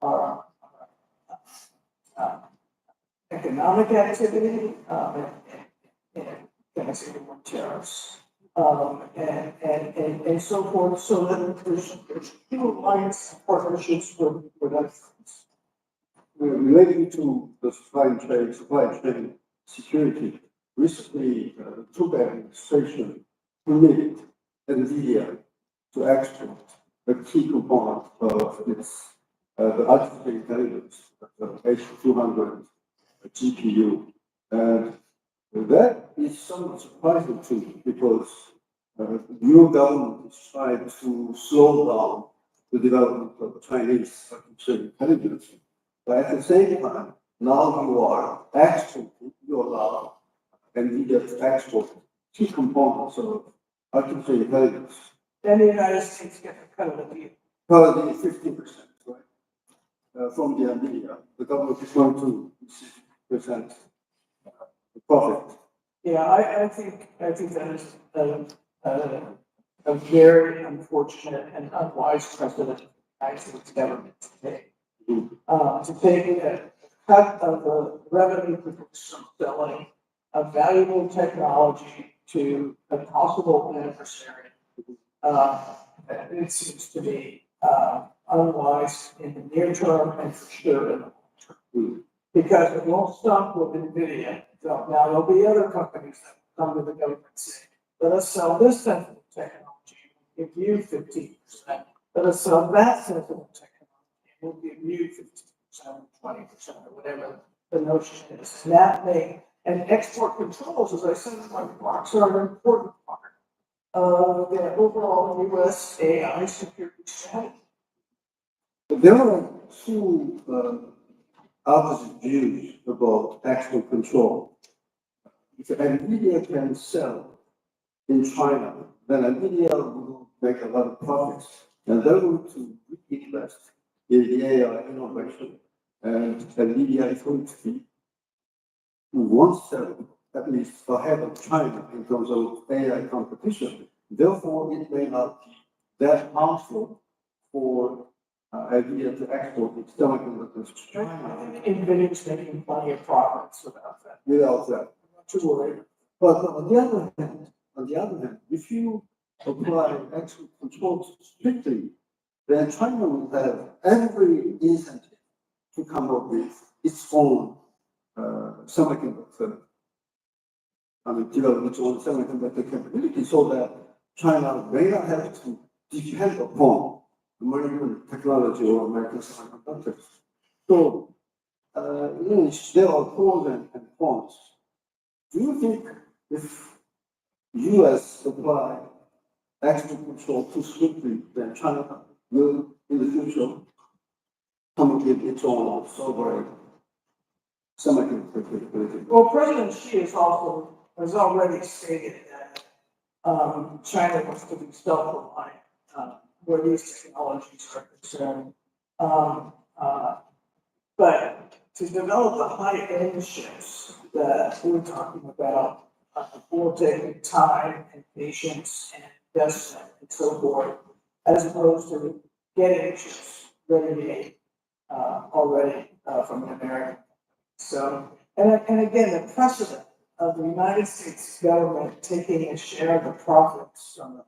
uh, economic activity, can I say the word tariffs? And so forth, so that there's two alliance partnerships with other firms. Relating to the supply chain security, recently, Trump administration permitted NVIDIA to export a key component of its the artificial intelligence, the H200 GPU. And that is somewhat surprising to me because your government is trying to slow down the development of Chinese artificial intelligence. But at the same time, now you are exporting, you allow NVIDIA to export key components of artificial intelligence. Then the United States get a cut of the deal. Currently 50%, right? From the NVIDIA, the government is going to receive 50% profit. Yeah, I think that is a very unfortunate and unwise precedent for the United States government to take. To take a cut of the revenue produced from selling a valuable technology to a possible adversary. It seems to be unwise in the near term and for sure in the long term. Because it won't stop with NVIDIA. So now there'll be other companies that come to the government and say, let us sell this sensitive technology, we'll give you 15%. Let us sell that sensitive technology, we'll give you 15%, 20%, or whatever the notion is. And that may, and export controls, as I said in my remarks, are an important part of the overall US AI security strategy. There are two opposite views about export control. If NVIDIA can sell in China, then NVIDIA will make a lot of profits, and they're going to invest in the AI innovation, and NVIDIA is going to be one step at least ahead of China in terms of AI competition. Therefore, it may not be that harmful for idea to export its semiconductors to I China think NVIDIA's making plenty of progress without that. without that. Not too worried. But on the other hand, if you apply export controls strictly, then China will have every incentive to come up with its own semiconductor. I mean, develop its own semiconductor capability so that China may not have to depend upon American technology or American semiconductors. So, yes, there are pros and cons. Do you think if US apply export control too strictly, then China will in the future come up with its own sovereign semiconductor capability? Well, President Xi has already stated that, China wants to be self-reliant, where these technologies are concerned. But to develop the high-end chips that we're talking about, will take time and patience and investment and so forth, as opposed to getting chips ready-made, already, from the American. So, and again, the precedent of the United States government taking a share of the profits from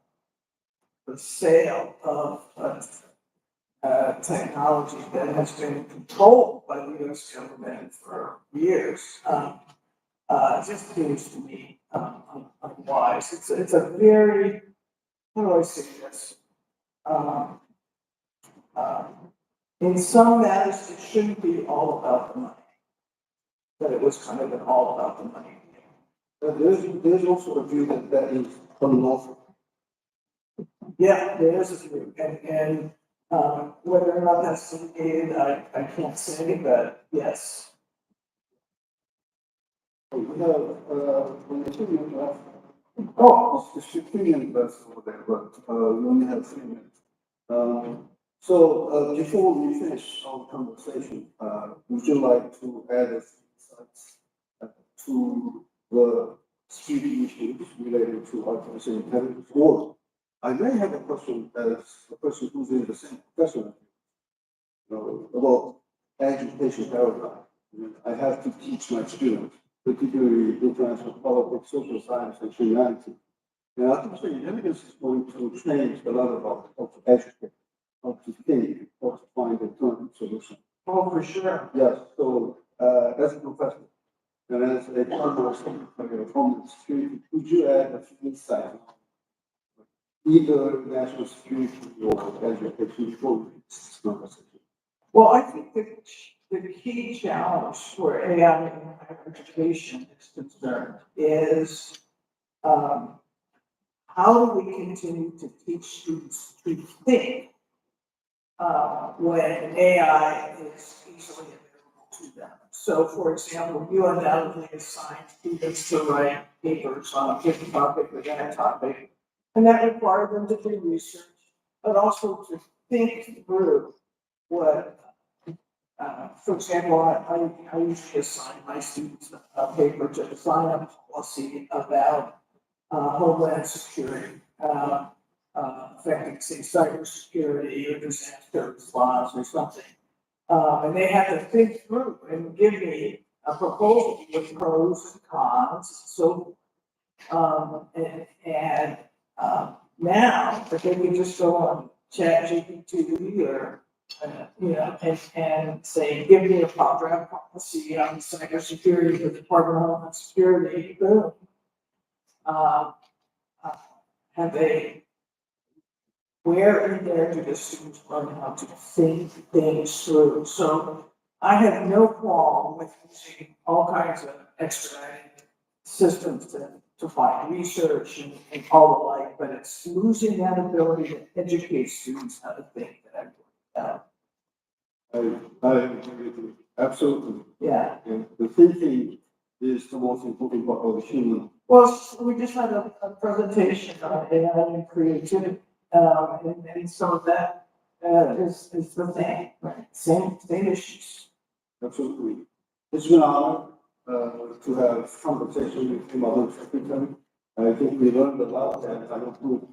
the sale of, technology that has been controlled by the US government for years, just seems to me, unwise. It's a very, how do I say this? In some matters, it shouldn't be all about the money. But it was kind of an all about the money. But there's also a view that is unlawful. Yeah, there is a view, and, whether or not that's litigated, I can't say, but yes. We have, when the 2 minutes left, Oh, it's 15 minutes left over there, but, we only have 3 minutes. So, before we finish our conversation, would you like to add a few insights to the security issues related to artificial intelligence? Or I may have a question as a person who's in the same profession, about education paradigm. I have to teach my students, particularly international politics, social science, and humanity. And artificial intelligence is going to change a lot about how to educate, how to think, how to find alternative solutions. oh, for sure. Yes, so, as a professor, and as a former secretary of Homeland Security, could you add a few insights? Either national security or education before we finish this conversation? Well, I think the key challenge for AI in higher education is concerned is, how do we continue to teach students to think, when AI is easily available to them? So, for example, you undoubtedly assign students to write papers on a given topic or that topic, and that required them to do research, but also to think through what, for example, I usually assign my students a paper to design a policy about, homeland security, affecting, say, cybersecurity or disaster response or something. And they have to think through and give me a proposal with pros and cons, so, now, that they can just go on ChatGPT or, and say, give me a draft policy on cybersecurity for the Department of Homeland Security, boom. Have they, where in there do the students learn how to think things through? So I have no qualm with using all kinds of expedited systems to find research and all the like, but it's losing that ability to educate students how to think that I agree with you, absolutely. yeah. And the thinking is the most important part of the human. Well, we just had a presentation on AI and creativity, and some of that, is the thing, right? Same issues. Absolutely. It's been an honor. to have conversation with Madam Secretary. I think we learned a lot and I hope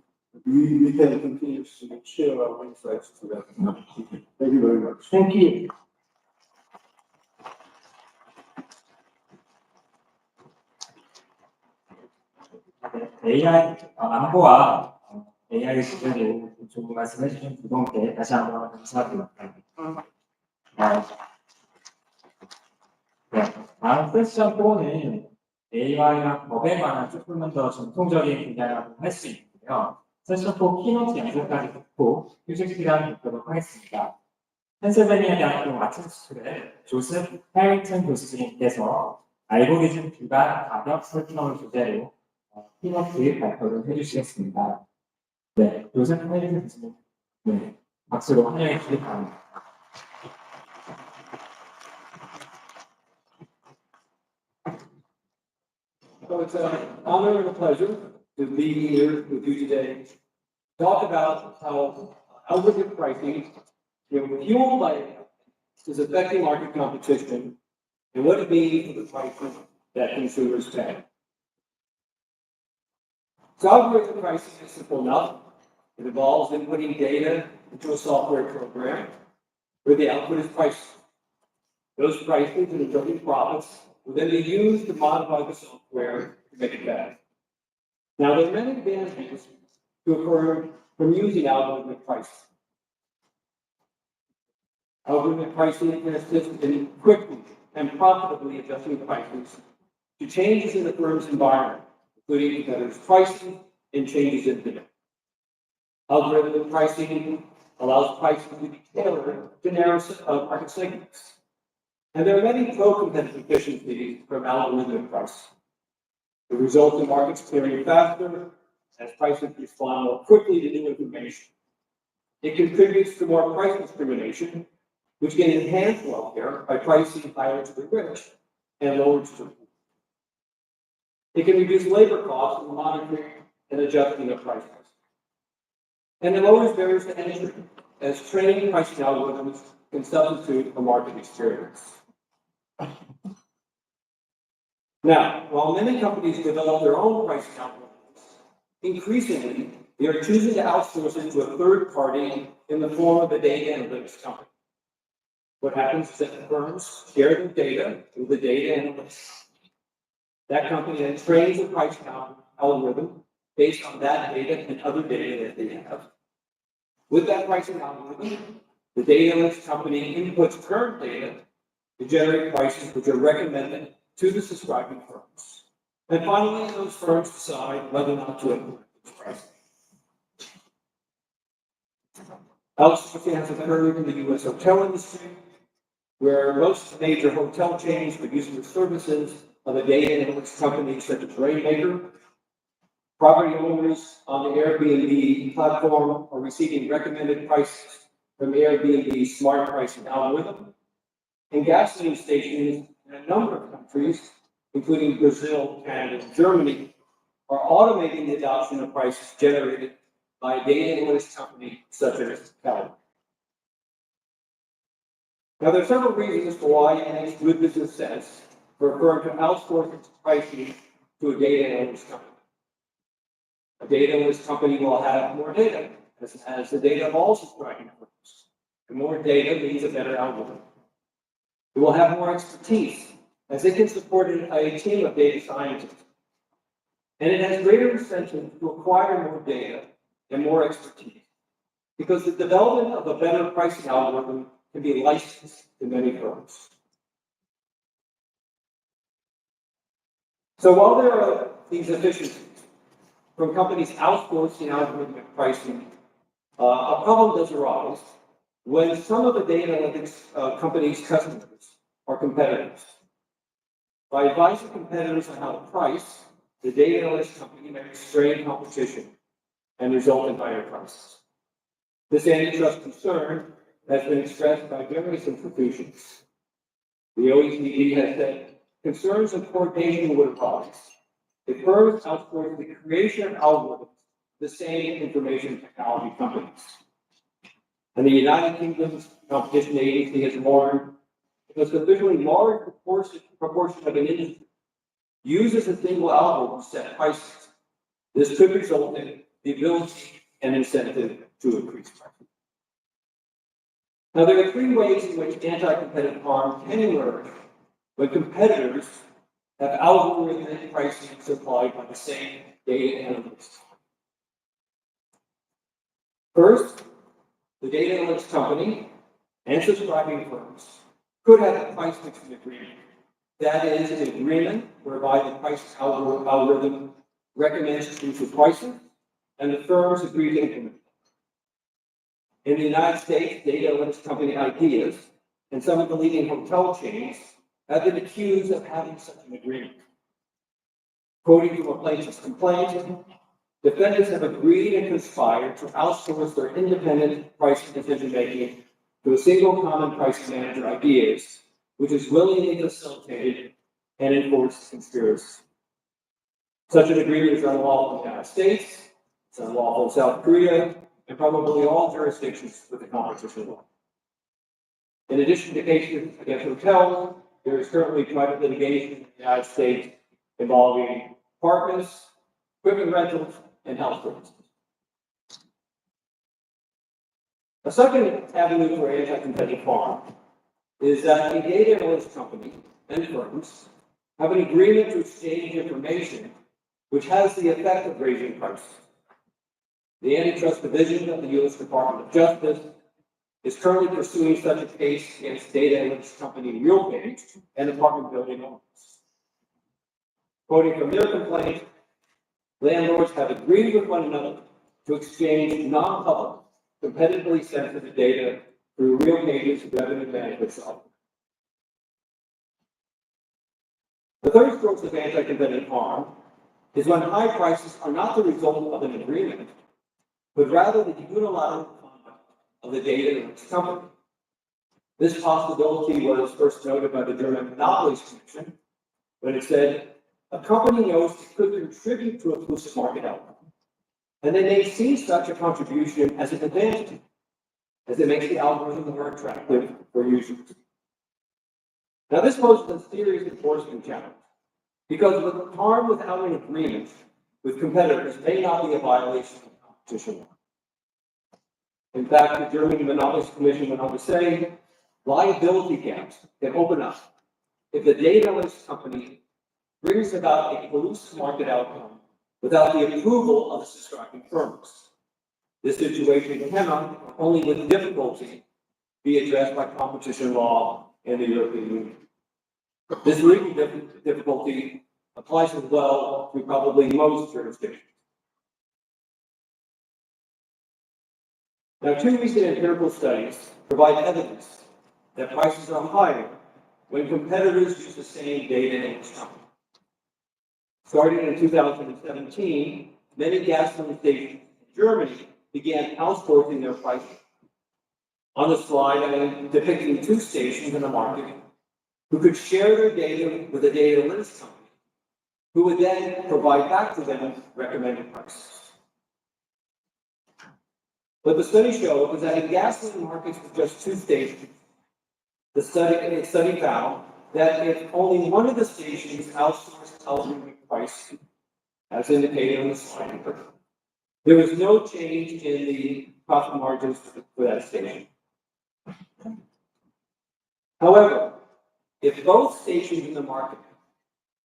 we can continue to share our insights together. Thank you very much. Thank you. AI 안보와 AI 주제로 좋은 말씀해 주신 두 분께 다시 한번 감사드립니다. 네, 다음 세션 4는 AI와 법에 관한 조금만 더 전통적인 분야라고 할 수 있는데요. 세션 4 키노트 양보까지 듣고 휴식 시간 갖도록 하겠습니다. 펜실베니아 대학교 마찬스쿨의 조셉 해링턴 교수님께서 알고리즘 기반 가격 설정을 주제로 키노트 발표를 해주시겠습니다. 네, 조셉 해링턴 교수님, 네, 박수로 환영해 주시기 바랍니다. So it's an honor and a pleasure to be here with you today, to talk about how algorithmic pricing, fueled by is affecting market competition and what it means for the prices that consumers pay. So algorithmic pricing is simple enough. It involves inputting data into a software program where the output is priced. Those prices and resulting profits will then be used to modify the software to make it better. Now, there are many advantages to a firm from using algorithmic pricing. Algorithmic pricing can assist in quickly and profitably adjusting prices to changes in the firm's environment, including competitors' pricing and changes in demand. Algorithmic pricing allows pricing to be tailored to narrow market segments. And there are many pro-competitive efficiencies from algorithmic pricing. The result in markets clearing faster as prices respond more quickly to new information. It contributes to more price discrimination, which can enhance welfare by pricing higher to the rich and lower to the poor. It can reduce labor costs in monitoring and adjusting of prices. And it lowers barriers to entry as trained pricing algorithms can substitute a market experience. Now, while many companies develop their own pricing algorithms, increasingly they are choosing to outsource it to a third party in the form of a data analytics company. What happens is that firms share their data with the data analysts. That company then trains a pricing algorithm based on that data and other data that they have. With that pricing algorithm, the data analytics company inputs current data to generate prices which are recommended to the subscribing firms. And finally, those firms decide whether or not to implement this pricing. Outsourcing has occurred in the U.S. hotel industry, where most major hotel chains are using the services of a data analytics company such as Rainmaker. Property owners on the Airbnb platform are receiving recommended prices from Airbnb's smart pricing algorithm. And gasoline stations in a number of countries, including Brazil, Canada, and Germany, are automating the adoption of prices generated by a data analytics company such as Calibre. Now, there are several reasons for why it makes good business sense for a firm to outsource its pricing to a data analytics company. A data analytics company will have more data, as the data of all subscribing firms. And more data means a better algorithm. It will have more expertise, as it can support a team of data scientists. And it has greater incentive to acquire more data and more expertise, because the development of a better pricing algorithm can be licensed to many firms. So while there are these efficiencies from companies outsourcing algorithmic pricing, a problem does arise when some of the data analytics companies' customers are competitors. By advising competitors on how to price, the data analytics company may restrain competition and result in higher prices. This antitrust concern has been expressed by various institutions. The OECD has said concerns of coordination would arise if firms outsource the creation of algorithms to the same information technology companies. And the United Kingdom's competition agency has warned a sufficiently large proportion of an industry uses a single algorithm to set prices, this could result in the ability and incentive to increase prices. Now, there are three ways in which anti-competitive harm can emerge when competitors have algorithmic pricing supplied by the same data analysts. First, the data analytics company and subscribing firms could have a price fixing agreement. That is an agreement whereby the price algorithm recommends future pricing and the firms agree to implement it. In the United States, data analytics company Ideas and some of the leading hotel chains have been accused of having such an agreement. Quoting from a plaintiff's complaint, defendants have agreed and conspired to outsource their independent pricing decision-making to a single common pricing manager, Ideas, which is willingly facilitated and enforced conspiracy. Such an agreement is unlawful in the United States, it's unlawful in South Korea, and probably all jurisdictions with the competition law. In addition to cases against hotels, there is currently private litigation in the United States involving apartments, equipment rentals, and health services. A second avenue for anti-competitive harm is that a data analytics company and firms have an agreement to exchange information which has the effect of raising prices. The Antitrust Division of the U.S. Department of Justice is currently pursuing such a case against data analytics company RealPage and apartment building owners. Quoting from their complaint, landlords have agreed with one another to exchange non-public, competitively sensitive data through RealPage's revenue management software. The third source of anti-competitive harm is when high prices are not the result of an agreement, but rather the unilateral conduct of the data analytics company. This possibility was first noted by the German Monopolies Commission when it said, a company knows it could contribute to a inclusive market outcome, and they may see such a contribution as an advantage, as it makes the algorithm more attractive for users. Now, this poses a serious enforcement challenge, because with harm without an agreement with competitors may not be a violation of competition law. In fact, the German Monopolies Commission went on to say, liability gaps can open up if the data analytics company brings about a collusive market outcome without the approval of the subscribing firms. This situation cannot, only with difficulty, be addressed by competition law and the European Union. This legal difficulty applies as well to probably most jurisdictions. Now, two recent empirical studies provide evidence that prices are higher when competitors use the same data analytics company. Starting in 2017, many gasoline stations in Germany began outsourcing their pricing. On the slide, I'm depicting two stations in the market who could share their data with a data analytics company, who would then provide back to them recommended prices. What the study showed was that in gasoline markets with just two stations, the study found that if only one of the stations outsourced algorithmic pricing, as indicated on the slide, there was no change in the profit margins for that station. However, if both stations in the market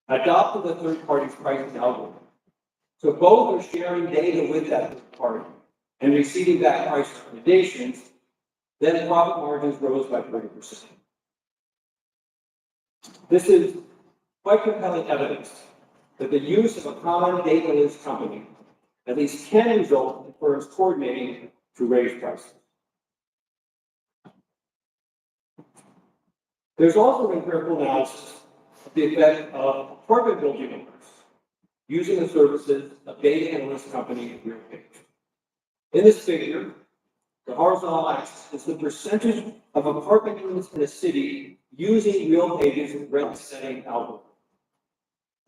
adopted the third party's pricing algorithm, so both are sharing data with that third party and receiving back price recommendations, then profit margins rose by 30%. This is quite compelling evidence that the use of a common data analytics company at least can result in firms coordinating to raise prices. There's also empirical analysis of the effect of apartment building owners using the services of data analytics company RealPage. In this figure, the horizontal axis is the percentage of apartment units in a city using RealPage's rent setting algorithm.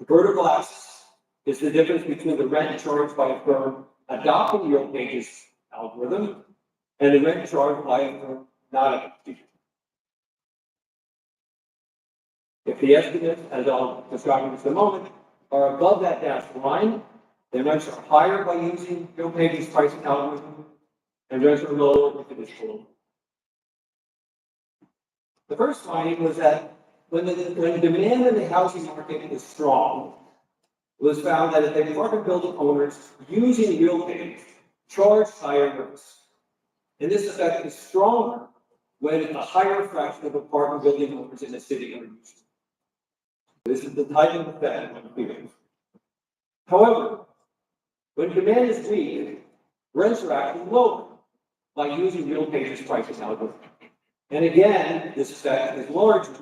The vertical axis is the difference between the rent charged by a firm adopting RealPage's algorithm and the rent charged by a firm not adopting it. If the estimates, as I'll describe in just a moment, are above that dashed line, then rents are higher by using RealPage's pricing algorithm, and rents are lower if it is below. The first finding was that when demand in the housing market is strong, it was found that if the apartment building owners using RealPage charge higher rents. And this effect is stronger when a higher fraction of apartment building owners in the city are using. This is the type of effect I'm feeling. However, when demand is weak, rents are actually lower by using RealPage's pricing algorithm. And again, this effect is larger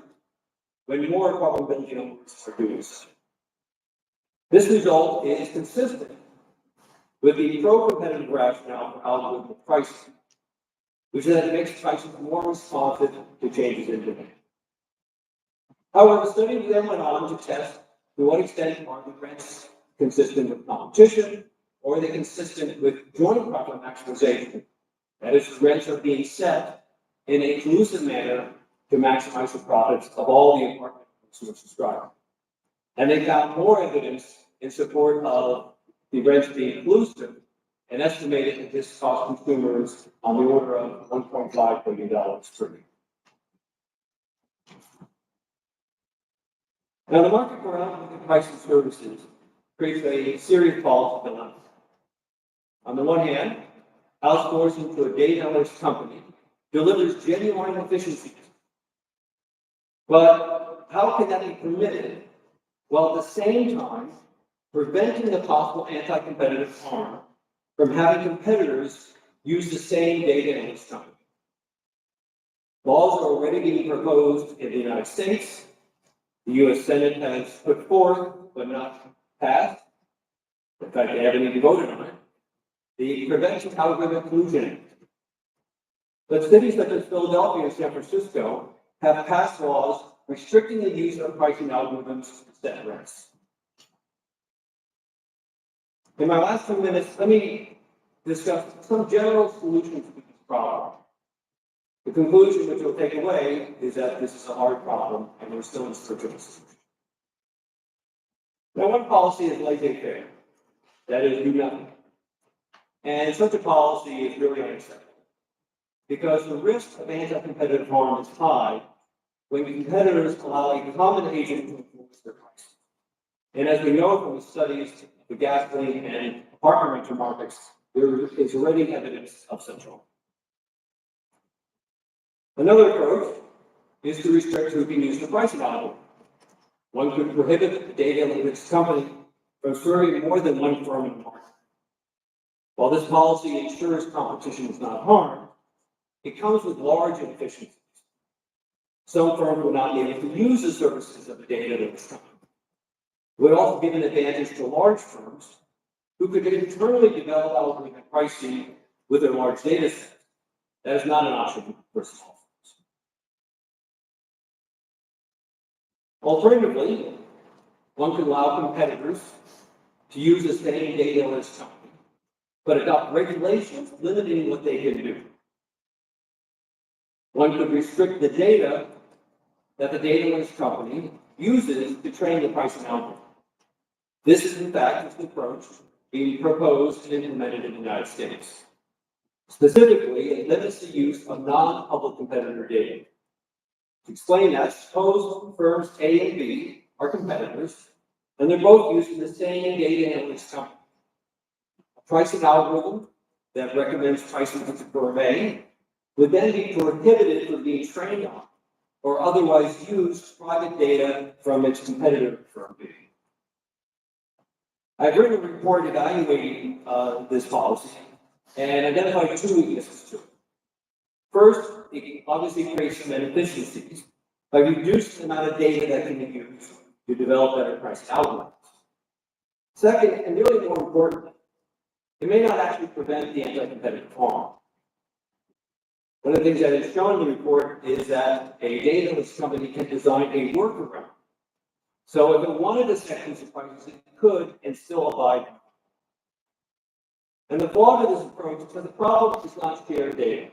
when more apartment building owners are doing so. This result is consistent with the pro-competitive rationale for algorithmic pricing, which is that it makes prices more responsive to changes in demand. However, the study then went on to test to what extent are the rents consistent with competition, or are they consistent with joint profit maximization? That is, rents are being set in a inclusive manner to maximize the profits of all the apartment owners who are subscribed. And they found more evidence in support of the rents being inclusive, and estimated that this cost consumers on the order of $1.5 billion per year. Now, the market for algorithmic pricing services creates a serious policy dilemma. On the one hand, outsourcing to a data analytics company delivers genuine efficiencies. But how can that be permitted while at the same time preventing the possible anti-competitive harm from having competitors use the same data analytics company? Laws are already being proposed in the United States. The U.S. Senate has put forth, but not passed. In fact, they haven't even voted on it. The Prevention Algorithm Collusion Act. But cities such as Philadelphia and San Francisco have passed laws restricting the use of pricing algorithms to set rents. In my last 2 minutes, let me discuss some general solutions to this problem. The conclusion which we'll take away is that this is a hard problem and we're still in search of a solution. Now, one policy is laissez-faire. That is, do nothing. And such a policy is really unacceptable because the risk of anti-competitive harm is high when competitors allow a common agent to influence their price. And as we know from the studies of the gasoline and apartment rental markets, there is already evidence of such harm. Another approach is to restrict who can use the pricing algorithm. One could prohibit the data analytics company from serving more than one firm in the market. While this policy ensures competition is not harmed, it comes with large inefficiencies. Some firms will not be able to use the services of the data analytics company. It would also give an advantage to large firms who could internally develop algorithmic pricing with their large data sets. That is not an option for small firms. Alternatively, one could allow competitors to use the same data analytics company, but adopt regulations limiting what they can do. One could restrict the data that the data analytics company uses to train the pricing algorithm. This is, in fact, the approach being proposed and implemented in the United States. Specifically, it limits the use of non-public competitor data. To explain that, suppose firms A and B are competitors, and they're both using the same data analytics company. A pricing algorithm that recommends pricing to firm A would then be prohibited from being trained on or otherwise use private data from its competitor firm B. I've written a report evaluating this policy and identified two weaknesses to it. First, it obviously creates some inefficiencies by reducing the amount of data that can be used to develop better pricing algorithms. Second, and really more importantly, it may not actually prevent the anti-competitive harm. One of the things that is shown in the report is that a data analytics company can design a workaround. So if it wanted to set these prices, it could and still abide. And the flaw to this approach is that the problem is not shared data,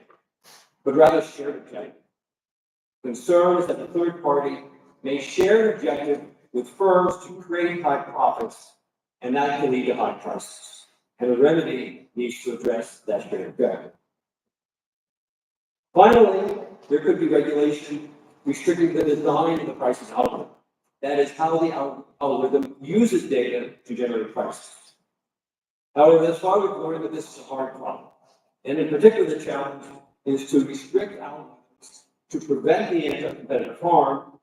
but rather shared objective. Concerns that the third party may share an objective with firms to create high profits, and that can lead to high prices. And a remedy needs to address that shared objective. Finally, there could be regulation restricting the design of the pricing algorithm. That is how the algorithm uses data to generate prices. However, thus far we've learned that this is a hard problem. And in particular, the challenge is to restrict algorithms to prevent the anti-competitive harm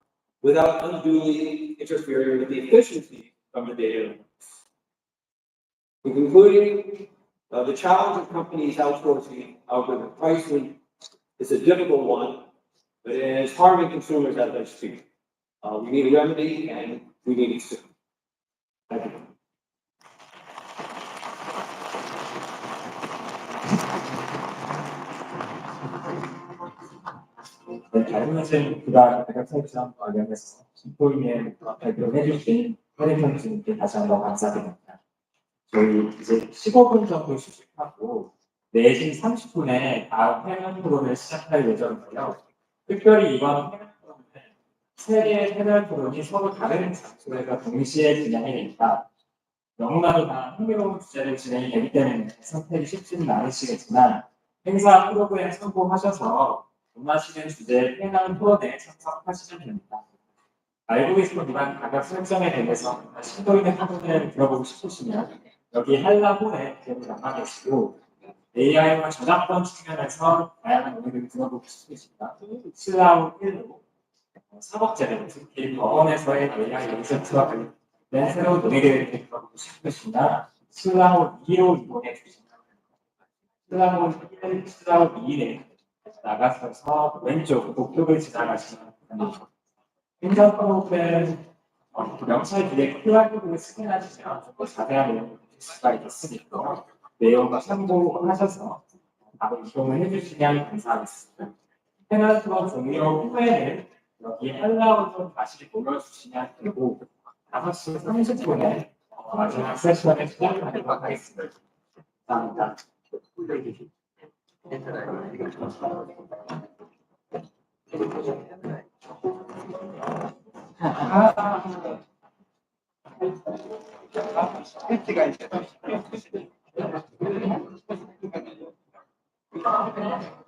without unduly interfering with the efficiency of the data. In concluding, the challenge of companies outsourcing algorithm pricing is a difficult one, but it is harming consumers as I speak. We need a remedy, and we need it soon. Thank you. 네, 잘 보내신 그간 가격 설정 관련해서 신포인의 발표를 해주신 허리턴 님께 다시 한번 감사드립니다. 저희 이제 15분 정도 휴식하고 4시 30분에 다음 패널 토론을 시작할 예정이고요. 특별히 이번 패널 토론은 3개의 패널 토론이 서로 다른 장소에서 동시에 진행이 됩니다. 너무나도 다 흥미로운 주제로 진행이 되기 때문에 선택이 쉽지는 않으시겠지만 행사 프로그램 참고하셔서 원하시는 주제의 패널 토론에 참석하시면 됩니다. 알고 계시지만 가격 설정에 대해서 심도 있는 토론을 들어보고 싶으시면 여기 한라홀에 기억을 남아 계시고 AI와 저작권 측면에서 다양한 논의를 들어보고 싶으시다. 신라운 1로 사법제도, 특히 법원에서의 AI 에이전트와 관련된 새로운 논의를 들어보고 싶으시다. 신라운 2로 이용해 주시면 신라운 1, 신라운 2에 나가셔서 왼쪽 목표를 지나가시면 됩니다. 행정 프로그램 명찰 뒤에 QR코드를 스캔하시면 조금 자세한 내용을 볼 수가 있으니까 내용과 참고하셔서 바로 이용을 해주시면 감사하겠습니다. 패널 투어 종료 후에는 여기 한라운드 다시 보여주시면 되고 5시 30분에 마지막 세션을 시작하도록 하겠습니다. 감사합니다. 가